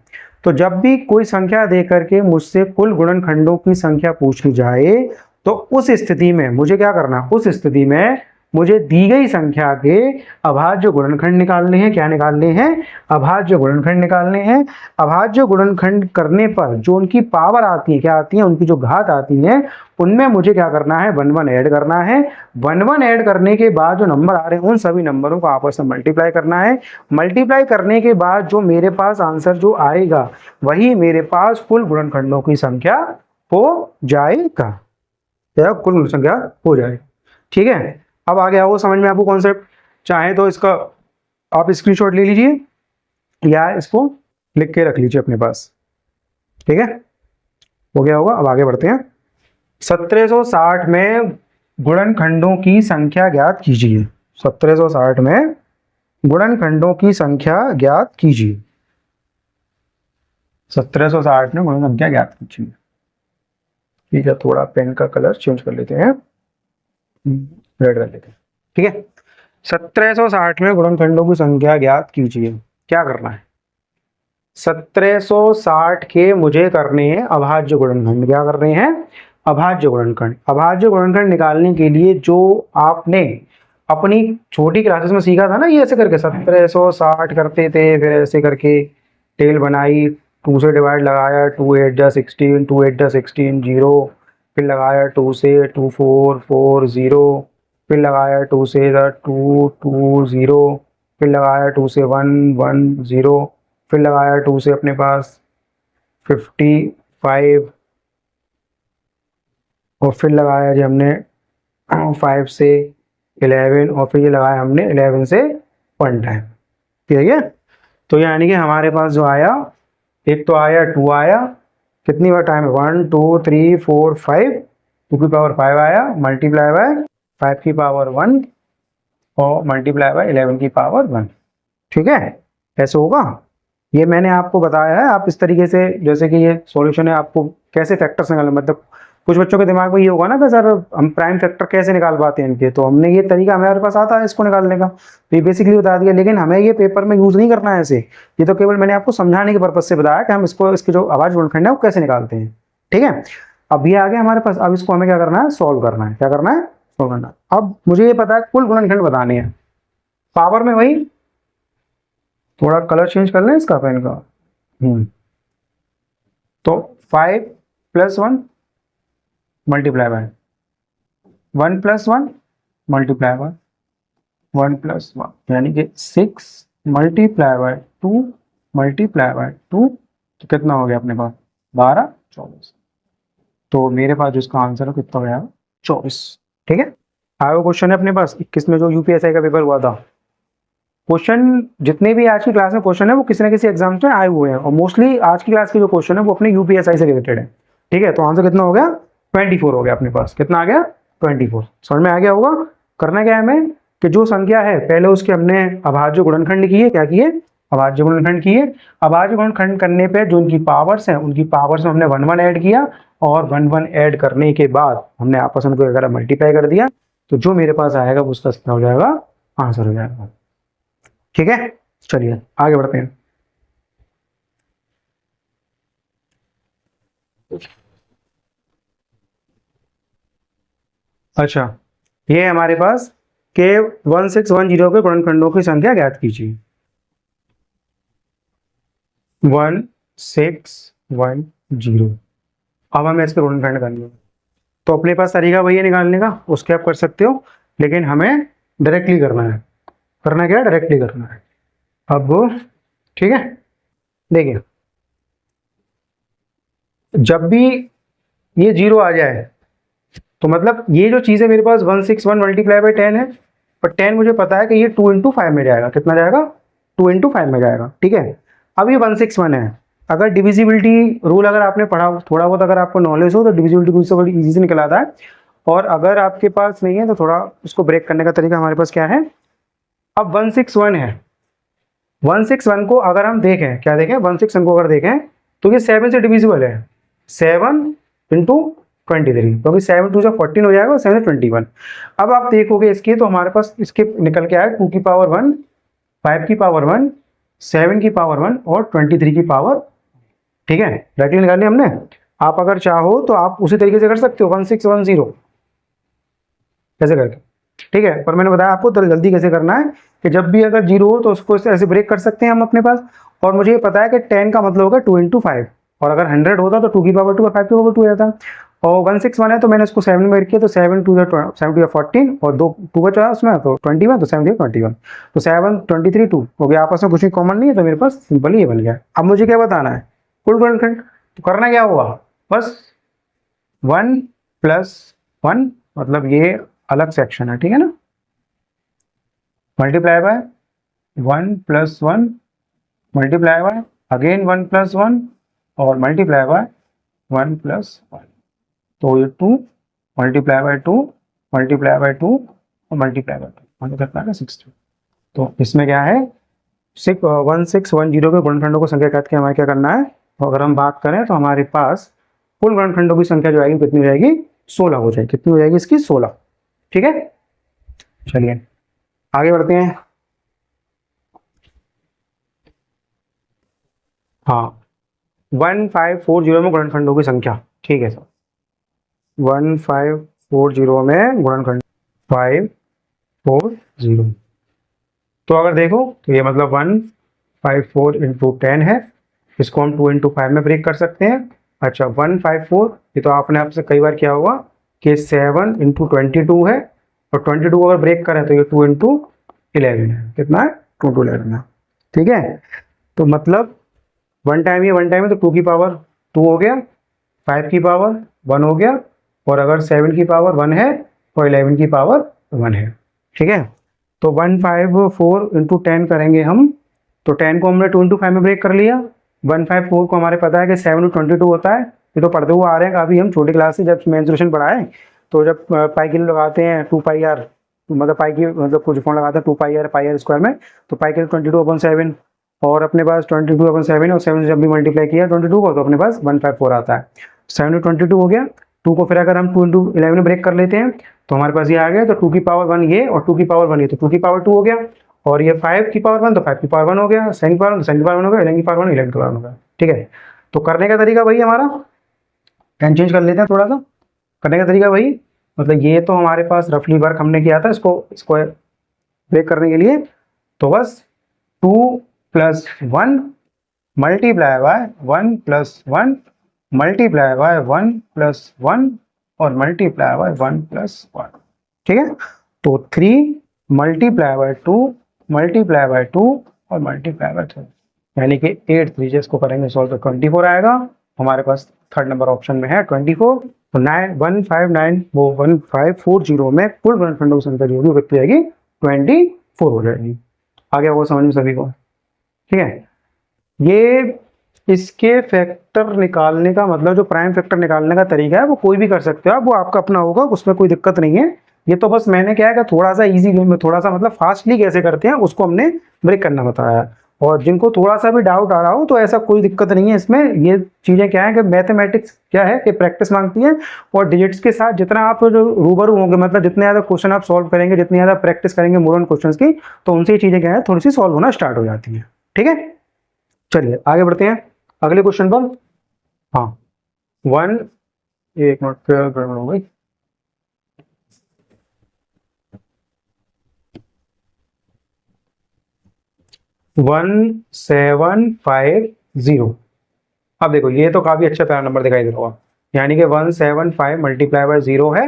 तो जब भी कोई संख्या दे करके मुझसे कुल गुणनखंडों की संख्या पूछी जाए तो उस स्थिति में मुझे क्या करना, उस स्थिति में मुझे दी गई संख्या के अभाज्य गुणनखंड निकालने हैं। क्या निकालने हैं अभाज्य गुणनखंड निकालने हैं। अभाज्य गुणनखंड करने पर जो उनकी पावर आती है क्या आती है उनकी जो घात आती है उनमें मुझे क्या करना है 1 1 ऐड करना है। 1 1 ऐड करने के बाद जो नंबर आ रहे हैं उन सभी नंबरों को आपस में मल्टीप्लाई करना है। मल्टीप्लाई करने के बाद जो मेरे पास आंसर जो आएगा वही मेरे पास कुल गुणनखंडों की संख्या हो जाएगा या कुल संख्या हो जाएगा। ठीक है, अब आ गया वो समझ में आपको कॉन्सेप्ट। चाहे तो इसका आप स्क्रीनशॉट ले लीजिए या इसको लिख के रख लीजिए अपने पास। ठीक है, हो गया होगा। अब आगे बढ़ते हैं। 1760 में गुणनखंडों की संख्या ज्ञात कीजिए। 1760 में गुणनखंडों की संख्या ज्ञात कीजिए। 1760 में गुणन संख्या ज्ञात कीजिए। ठीक है, थोड़ा पेन का कलर चेंज कर लेते हैं, रेड कर लेते हैं। ठीक है, 1760 में गुणनखंडों की संख्या ज्ञात कीजिए। क्या करना है 1760 के मुझे करने हैं अभाज्य गुणनखंड। क्या कर रहे हैं अभाज्य गुणनखंड। अभाज्य गुणनखंड निकालने के लिए जो आपने अपनी छोटी क्लासेस में सीखा था ना, ये ऐसे करके 1760 करते थे, फिर ऐसे करके टेल बनाई, 2 से डिवाइड लगाया, 2 8 जा 16, 2 8 जा 16 0, फिर लगाया 2 से 2 4 4 0, फिर लगाया 2 से 2 2 0, फिर लगाया 2 से 1 1 0, फिर लगाया 2 से अपने पास 55, और फिर लगाया जी हमने 5 से 11, और फिर ये लगाया हमने 11 से 1 टाइम। ठीक है, तो यानी कि हमारे पास जो आया एक तो आया 2 आया, कितनी बार टाइम है 1 2 3 4 5, 2 की पावर 5 आया, मल्टीप्लाई बाय 5 की पावर 1 और मल्टीप्लाई बाय 11 की पावर 1। ठीक है, ऐसे होगा। ये मैंने आपको बताया है, आप इस तरीके से, जैसे कि ये सॉल्यूशन है, आपको कैसे फैक्टर्स निकालना, मतलब कुछ बच्चों के दिमाग में ये होगा ना कि सर हम प्राइम फैक्टर कैसे निकाल पाते हैं इनके, तो हमने ये तरीका हमारे पास आता है इसको निकालने का, तो ये बेसिकली बता दिया। लेकिन हमें ये पेपर में यूज नहीं करना है ऐसे, ये तो केवल मैंने आपको समझाने के पर्पज से बताया कि हम इसको, इसके जो अभाज्य गुणनखंड है वो कैसे निकालते हैं। ठीक है, अब ये आ गया हमारे पास। अब इसको हमें क्या करना है सॉल्व करना है। क्या करना है सॉल्व करना है। अब मुझे ये पता है कुल गुणनखंड बताने हैं, पावर में वही, थोड़ा कलर चेंज कर लें इसका पेन का। तो 5 + 1 मल्टीप्लाई बाय 1 + 1 मल्टीप्लाई बाय 1 + 1, यानी कि 6 मल्टीप्लाई बाय 2 मल्टीप्लाई बाय 2, तो कितना हो गया अपने पास 12 24। तो मेरे पास जो इसका आंसर है कितना हो गया 24। ठीक है, आया क्वेश्चन है अपने पास 21 में जो यूपीएससी का पेपर हुआ था। क्वेश्चन जितने भी आज की क्लास में क्वेश्चन है वो किसी न किसी एग्जाम में आए हुए हैं, और मोस्टली आज की क्लास के जो क्वेश्चन है वो अपने यूपीएससी से रिलेटेड है। ठीक है, तो आंसर कितना हो गया 24 हो गया अपने पास। कितना आ गया 24। समझ में आ गया होगा। करना क्या है हमें कि जो संख्या है पहले उसके हमने अभाज्य गुणनखंड किए। क्या किए अभाज्य गुणनखंड किए। अभाज्य गुणनखंड करने पे जो उनकी पावर्स हैं उनकी पावर्स में हमने 1 1 ऐड किया, और 1 1 ऐड करने के बाद हमने आपस में अगर मल्टीप्लाई कर दिया तो जो मेरे पास आएगा वो उसका कितना हो जाएगा आंसर हो जाएगा। ठीक है, चलिए आगे बढ़ते हैं। अच्छा, ये हमारे पास के 1610 के गुणनखंडों की संख्या ज्ञात कीजिए। 1610। अब हमें इसके गुणनखंड करने हैं, तो अपने पास तरीका वही है निकालने का, उसके आप कर सकते हो, लेकिन हमें डायरेक्टली करना है। करना क्या है डायरेक्टली करना है। अब ठीक है, देखिए जब भी ये 0 आ जाए तो मतलब ये जो चीज़ है मेरे पास 161 मल्टीप्लाई बाई 10 है, पर 10 मुझे पता है कि ये 2 इंटू 5 में जाएगा। कितना जाएगा? 2 इंटू 5 में जाएगा। ठीक है, अब ये 161 है। अगर डिविजिबिलिटी रूल अगर आपने पढ़ा थोड़ा बहुत, अगर आपको नॉलेज हो तो डिविजिबिलिटी रूल से बड़ी ईजी से निकल आता है। और अगर आपके पास नहीं है तो थोड़ा उसको ब्रेक करने का तरीका हमारे पास क्या है। अब 161 है, 161 को अगर हम देखें, क्या देखें, 161 को अगर देखें तो ये 7 से डिविजिबल है। 7 इंटू 23, क्योंकि 7 टू 14 हो जाएगा, 7 से 21। अब आप देखोगे इसके, तो हमारे पास इसके निकल के आया 2 की पावर 1, 5 की पावर 1, 7 की पावर 1 और 23 की पावर। ठीक है, डायरेक्टली निकाली हमने। आप अगर चाहो तो आप उसी तरीके से कर सकते हो 1610 कैसे करके। ठीक है, पर मैंने बताया आपको तो जल्दी कैसे करना है कि जब भी अगर 0 हो तो उसको ऐसे ब्रेक कर सकते हैं हम अपने पास। और मुझे ये पता है कि 10 का मतलब होगा 2 इंटू 5, और अगर 100 होता तो 2 की पावर 2 और 5 की पावर 2 आता। और 161 है तो मैंने उसको 7 में ब्रेक किया, तो 7 टू 14 और 2 बचा उसमें तो 21, तो 7 21, तो 7 23 2 हो गया। आपस में कुछ भी कॉमन नहीं है, तो मेरे पास सिंपल ही ये बन गया। अब मुझे क्या बताना है, कुल गुणनखंड। तो करना क्या होगा, बस 1 प्लस 1, मतलब ये अलग सेक्शन है, ठीक है ना, multiply by 1 plus 1 multiply by again 1 plus 1 और मल्टीप्लाई बाय 1 प्लस 1, तो ये 2 मल्टीप्लाई बाय 2 मल्टीप्लाई बाय 2 और मल्टीप्लाई बाय 2, मतलब कितना है 60। तो इसमें क्या है 1610 के गुणनखंडों को संख्या काट के हमें क्या करना है। तो अगर हम बात करें तो हमारे पास कुल गुणनखंडों की संख्या जो आएगी कितनी हो जाएगी, 16 हो जाएगी। कितनी हो जाएगी इसकी, 16। ठीक है, चलिए आगे बढ़ते हैं। हाँ, 1540 में गुणनखंडों की संख्या। ठीक है सर, 1540 में गुणनखंड 540। तो अगर देखो तो ये मतलब 154 इंटू 10 है, इसको हम 2 इंटू 5 में ब्रेक कर सकते हैं। अच्छा 154, ये तो आपने आपसे कई बार किया होगा कि 7 इंटू 22 है, और 22 को अगर ब्रेक करें तो ये 2 इंटू 11 है। कितना है, 2 इंटू 11 है। ठीक है, तो मतलब 1 टाइम है तो 2 की पावर 2 हो गया, 5 की पावर 1 हो गया, और अगर 7 की पावर 1 है और 11 की पावर 1 है। ठीक है, तो 154 इंटू 10 करेंगे हम, तो 10 को हमने 2 इंटू 5 में ब्रेक कर लिया। 154 को हमारे पता है कि 7 टू 22 होता है, ये तो पढ़ते हुए आ रहे हैं काफ़ी हम छोटी क्लास से, जब मेंसुरेशन पढ़ाए तो जब पाई किलो लगाते हैं 2 पाई आर, मतलब पाई की मतलब कुछ फॉर्म लगाते हैं 2 पाई आर स्क्वायर में, तो पाई किलो 22/7, और अपने पास 22/7 और 7 से जब भी मल्टीप्लाई किया 22 को, तो अपने पास 154 आता है। 7 टू 22 हो गया, 2 को फिर अगर हम 2 इंटू 11 में ब्रेक कर लेते हैं तो हमारे पास ये आ गया, तो 2 की पावर 1 ये और 2 की पावर 1 ये, तो 2 की पावर 2 हो गया, और ये 5 की पावर 1 तो 5 की पावर 1 हो गया, 7 की पावर 1 तो 7 की पावर 1 हो गया, 11 की पावर 1 11 की पावर 1 हो गया। ठीक है, तो करने का तरीका वही हमारा, टेन चेंज कर लेते हैं थोड़ा सा। करने का तरीका वही, मतलब ये तो हमारे पास रफली वर्क हमने किया था इसको ब्रेक करने के लिए, तो बस 2 plus 1 multiply by 1 plus 1 multiply by 1 plus 1 और मल्टीप्लाई बाय 1 प्लस 1। ठीक है, तो 3 मल्टीप्लाई बाय 2 मल्टीप्लाई बाय 2 और मल्टीप्लाई बाय 3, यानी कि 8 3 इसको करेंगे सॉल्व तो 24 आएगा। हमारे पास थर्ड नंबर ऑप्शन में है 24। तो 159 वो 1540 में कुल गुणनखंडों की संख्या जो होगी व्यक्त जाएगी 24 हो जाएगी। आगे वो समझ में सभी को, ठीक है। ये इसके फैक्टर निकालने का मतलब, जो प्राइम फैक्टर निकालने का तरीका है वो कोई भी कर सकते हो आप, वो आपका अपना होगा, उसमें कोई दिक्कत नहीं है। ये तो बस मैंने क्या है कि थोड़ा सा इजी वे में, थोड़ा सा मतलब फास्टली कैसे करते हैं उसको हमने ब्रेक करना बताया। और जिनको थोड़ा सा भी डाउट आ रहा हो तो ऐसा कोई दिक्कत नहीं है इसमें। ये चीज़ें क्या है कि मैथमेटिक्स क्या है कि प्रैक्टिस मांगती है, और डिजिट्स के साथ जितना आप जो रूबरू होंगे, मतलब जितने ज़्यादा क्वेश्चन आप सॉल्व करेंगे, जितनी ज़्यादा प्रैक्टिस करेंगे मोर ऑन क्वेश्चन की, तो उनसे ये चीज़ें क्या है थोड़ी सी सॉल्व होना स्टार्ट हो जाती हैं। ठीक है, चलिए आगे बढ़ते हैं अगले क्वेश्चन पर। हाँ, 1 मिनट गड़बड़ हो गई। 1750। अब देखो ये तो काफी अच्छा पहला नंबर दिखाई दे रहा होगा, यानी कि 175 मल्टीप्लाई बाय 0 है,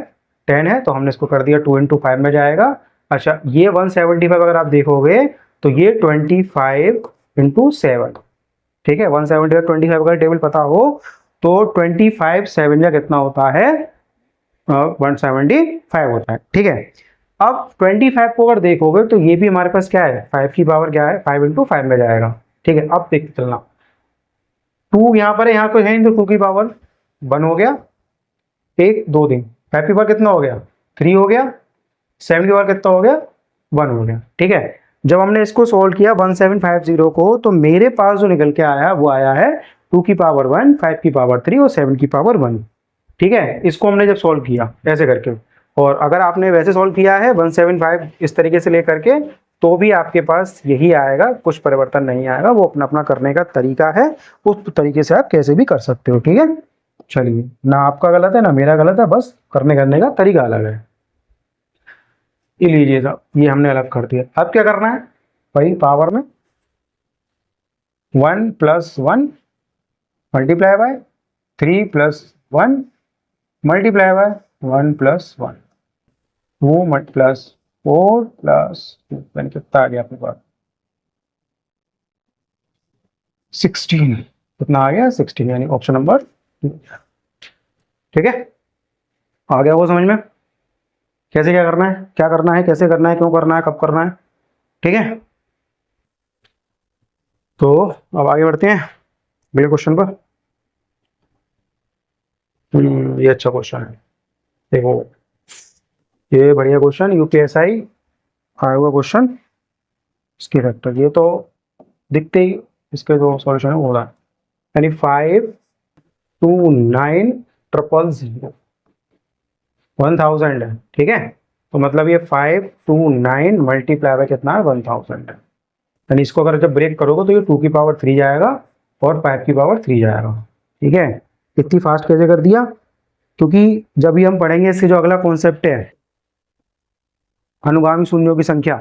10 है, तो हमने इसको कर दिया 2 इंटू 5 में जाएगा। अच्छा ये 175 अगर आप देखोगे तो ये 25 × 7, ठीक है। 170 और 25 का टेबल पता हो तो 25 7 का कितना होता है, 175 होता है, ठीक है। अब 25 को अगर देखोगे तो ये भी हमारे पास क्या है, 5 की पावर क्या है, 5 × 5 में जाएगा, ठीक है। अब देखते चलना, 2 यहाँ पर है, यहाँ कोई है नहीं तो 2 की पावर 1 हो गया, 1 2 दिन, 5 की पावर कितना हो गया, 3 हो गया, 7 की पावर कितना हो गया, 1 हो गया, ठीक है। जब हमने इसको सोल्व किया 1750 को, तो मेरे पास जो निकल के आया वो आया है 2 की पावर 1, 5 की पावर 3 और 7 की पावर 1, ठीक है। इसको हमने जब सॉल्व किया ऐसे करके, और अगर आपने वैसे सॉल्व किया है 175 इस तरीके से लेकर के, तो भी आपके पास यही आएगा, कुछ परिवर्तन नहीं आएगा, वो अपना अपना करने का तरीका है, उस तरीके से आप कैसे भी कर सकते हो, ठीक है। चलिए, ना आपका गलत है ना मेरा गलत है, बस करने का तरीका अलग है। ये लीजिए साहब, ये हमने अलग कर दिया। अब क्या करना है भाई, पावर में 1 + 1 मल्टीप्लाई बाय 3 + 1 मल्टीप्लाई बाय 1 + 1, 2 + 4 + 2 कितना आ गया आपके पास, 16, कितना आ गया 16, यानी ऑप्शन नंबर 2, ठीक है। आ गया वो समझ में, कैसे क्या करना है, क्या करना है, कैसे करना है, क्यों करना है, कब करना है, ठीक है। तो अब आगे बढ़ते हैं अगले क्वेश्चन पर। ये अच्छा क्वेश्चन है, देखो ये बढ़िया क्वेश्चन, यूपीएसआई आया हुआ क्वेश्चन, इसके फैक्टर ये तो दिखते ही इसके जो सॉल्यूशन है वो होगा, यानी 529 1000 है, ठीक है। तो मतलब ये 529 मल्टीप्लाई बाय कितना है, 1000 है, यानी इसको अगर जब ब्रेक करोगे तो ये 2 की पावर 3 जाएगा और 5 की पावर 3 जाएगा, ठीक है। इतनी फास्ट कैसे कर दिया, क्योंकि जब भी हम पढ़ेंगे इससे जो अगला कॉन्सेप्ट है अनुगामी शून्यों की संख्या,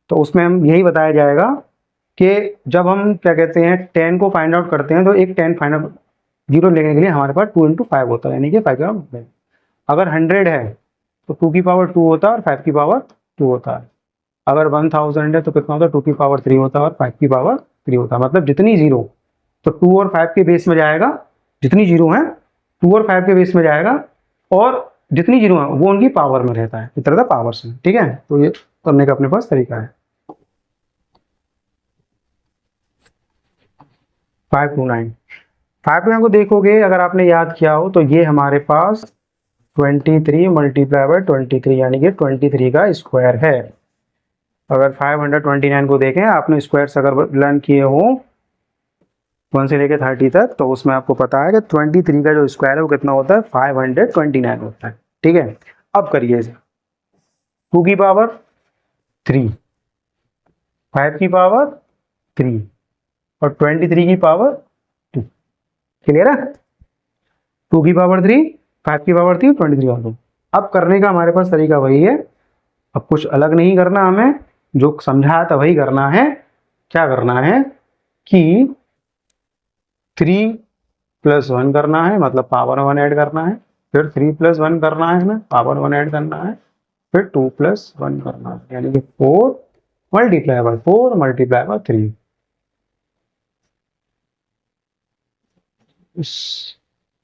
तो उसमें हम यही बताया जाएगा कि जब हम क्या कहते हैं 10 को फाइंड आउट करते हैं, तो एक 10 फाइंड आउट 0 लेने के लिए हमारे पास 2 × 5 होता है, यानी कि 5 का, अगर 100 है तो 2 की पावर 2 होता है और 5 की पावर 2 होता है, अगर 1000 है तो कितना होता है, 2 की पावर 3 होता है और 5 की पावर 3 होता है, मतलब जितनी जीरो तो 2 और 5 के बेस में जाएगा, जितनी जीरो है 2 और 5 के बेस में जाएगा, और जितनी जीरो है वो उनकी पावर में रहता है, इस तरह का पावर से, ठीक है। तो ये करने का अपने पास तरीका है। 529 को देखोगे, अगर आपने याद किया हो तो ये हमारे पास 23 मल्टीप्लाई बाय 23, यानी कि 23 का स्क्वायर है। अगर 529 को देखें, आपने स्क्वायर अगर लर्न किए हो 1 से लेकर 30 तक, तो उसमें आपको पता है कि 23 का जो स्क्वायर है वो कितना होता है, 529 होता है, ठीक है। अब करिए इसे, 2 की पावर 3, 5 की पावर 3 और 23 की पावर 2, क्लियर है। 2 की पावर 3, 5 की पावर 3, 23 की पावर 2। अब करने का हमारे पास तरीका वही है, अब कुछ अलग नहीं करना, हमें जो समझाया था वही करना है। क्या करना है कि 3 + 1 करना है, मतलब पावर 1 ऐड करना है, फिर 3 + 1 करना है, हमें पावर 1 ऐड करना है, फिर 2 + 1 करना है, यानी कि 4 मल्टीप्लाई बाय 4 मल्टीप्लाई बाय 3।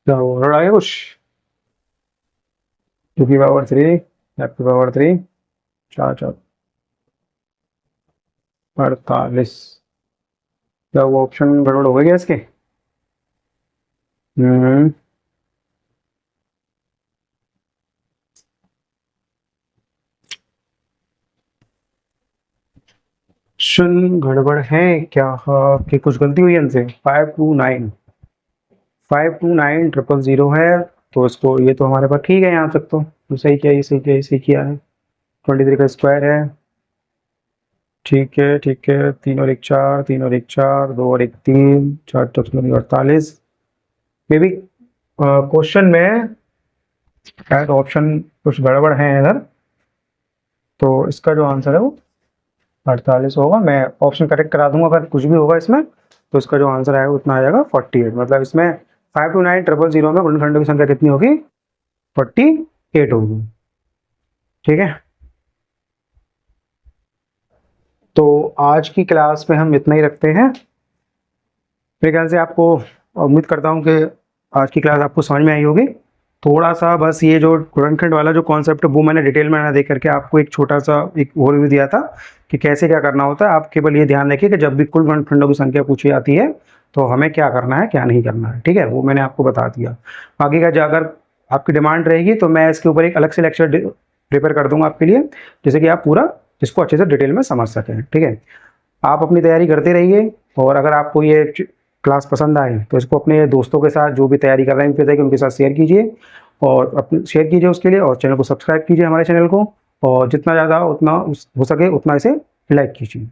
क्या हो रहा है कुछ, 2 की पावर 3, 5 की पावर 3, 4 4 48, क्या वो ऑप्शन गड़बड़ हो गया इसके, ऑप्शन गड़बड़ है क्या, हाँ कि कुछ गलती हुई हमसे। 529 है, तो इसको ये तो हमारे पास ठीक है यहाँ तक, तो सही किया, ये सही किया, ये सही किया है। 23 का स्क्वायर है, ठीक है ठीक है, 3 और 1 4, 3 और 1 4, 2 और 1 3, 4 तो 48। मे भी क्वेश्चन में शायद ऑप्शन कुछ गड़बड़ है इधर, तो इसका जो आंसर है वो 48 होगा। मैं ऑप्शन करेक्ट करा दूंगा, अगर कुछ भी होगा इसमें तो इसका जो आंसर आएगा उतना आ जाएगा 48, मतलब इसमें 529 में गुणनखंडों की संख्या कितनी होगी, 48 होगी, ठीक है। तो आज की क्लास में हम इतना ही रखते हैं। मेरे ख्याल से आपको, उम्मीद करता हूँ कि आज की क्लास आपको समझ में आई होगी। थोड़ा सा बस ये जो गुणनखंड वाला जो कॉन्सेप्ट है वो मैंने डिटेल में ना दे करके आपको एक छोटा सा एक ओवरव्यू दिया था कि कैसे क्या करना होता है। आप केवल ये ध्यान रखिए कि जब भी कुल गुणनखंडों की संख्या पूछी जाती है तो हमें क्या करना है क्या नहीं करना है, ठीक है, वो मैंने आपको बता दिया। बाकी का अगर आपकी डिमांड रहेगी तो मैं इसके ऊपर एक अलग से लेक्चर प्रिपेयर कर दूंगा आपके लिए, जैसे कि आप पूरा इसको अच्छे से डिटेल में समझ सकें, ठीक है। आप अपनी तैयारी करते रहिए, और अगर आपको ये क्लास पसंद आए तो इसको अपने दोस्तों के साथ जो भी तैयारी कर रहे हैं उनके साथ शेयर कीजिए, और अपने शेयर कीजिए उसके लिए, और चैनल को सब्सक्राइब कीजिए हमारे चैनल को, और जितना ज़्यादा उतना हो सके उतना इसे लाइक कीजिए।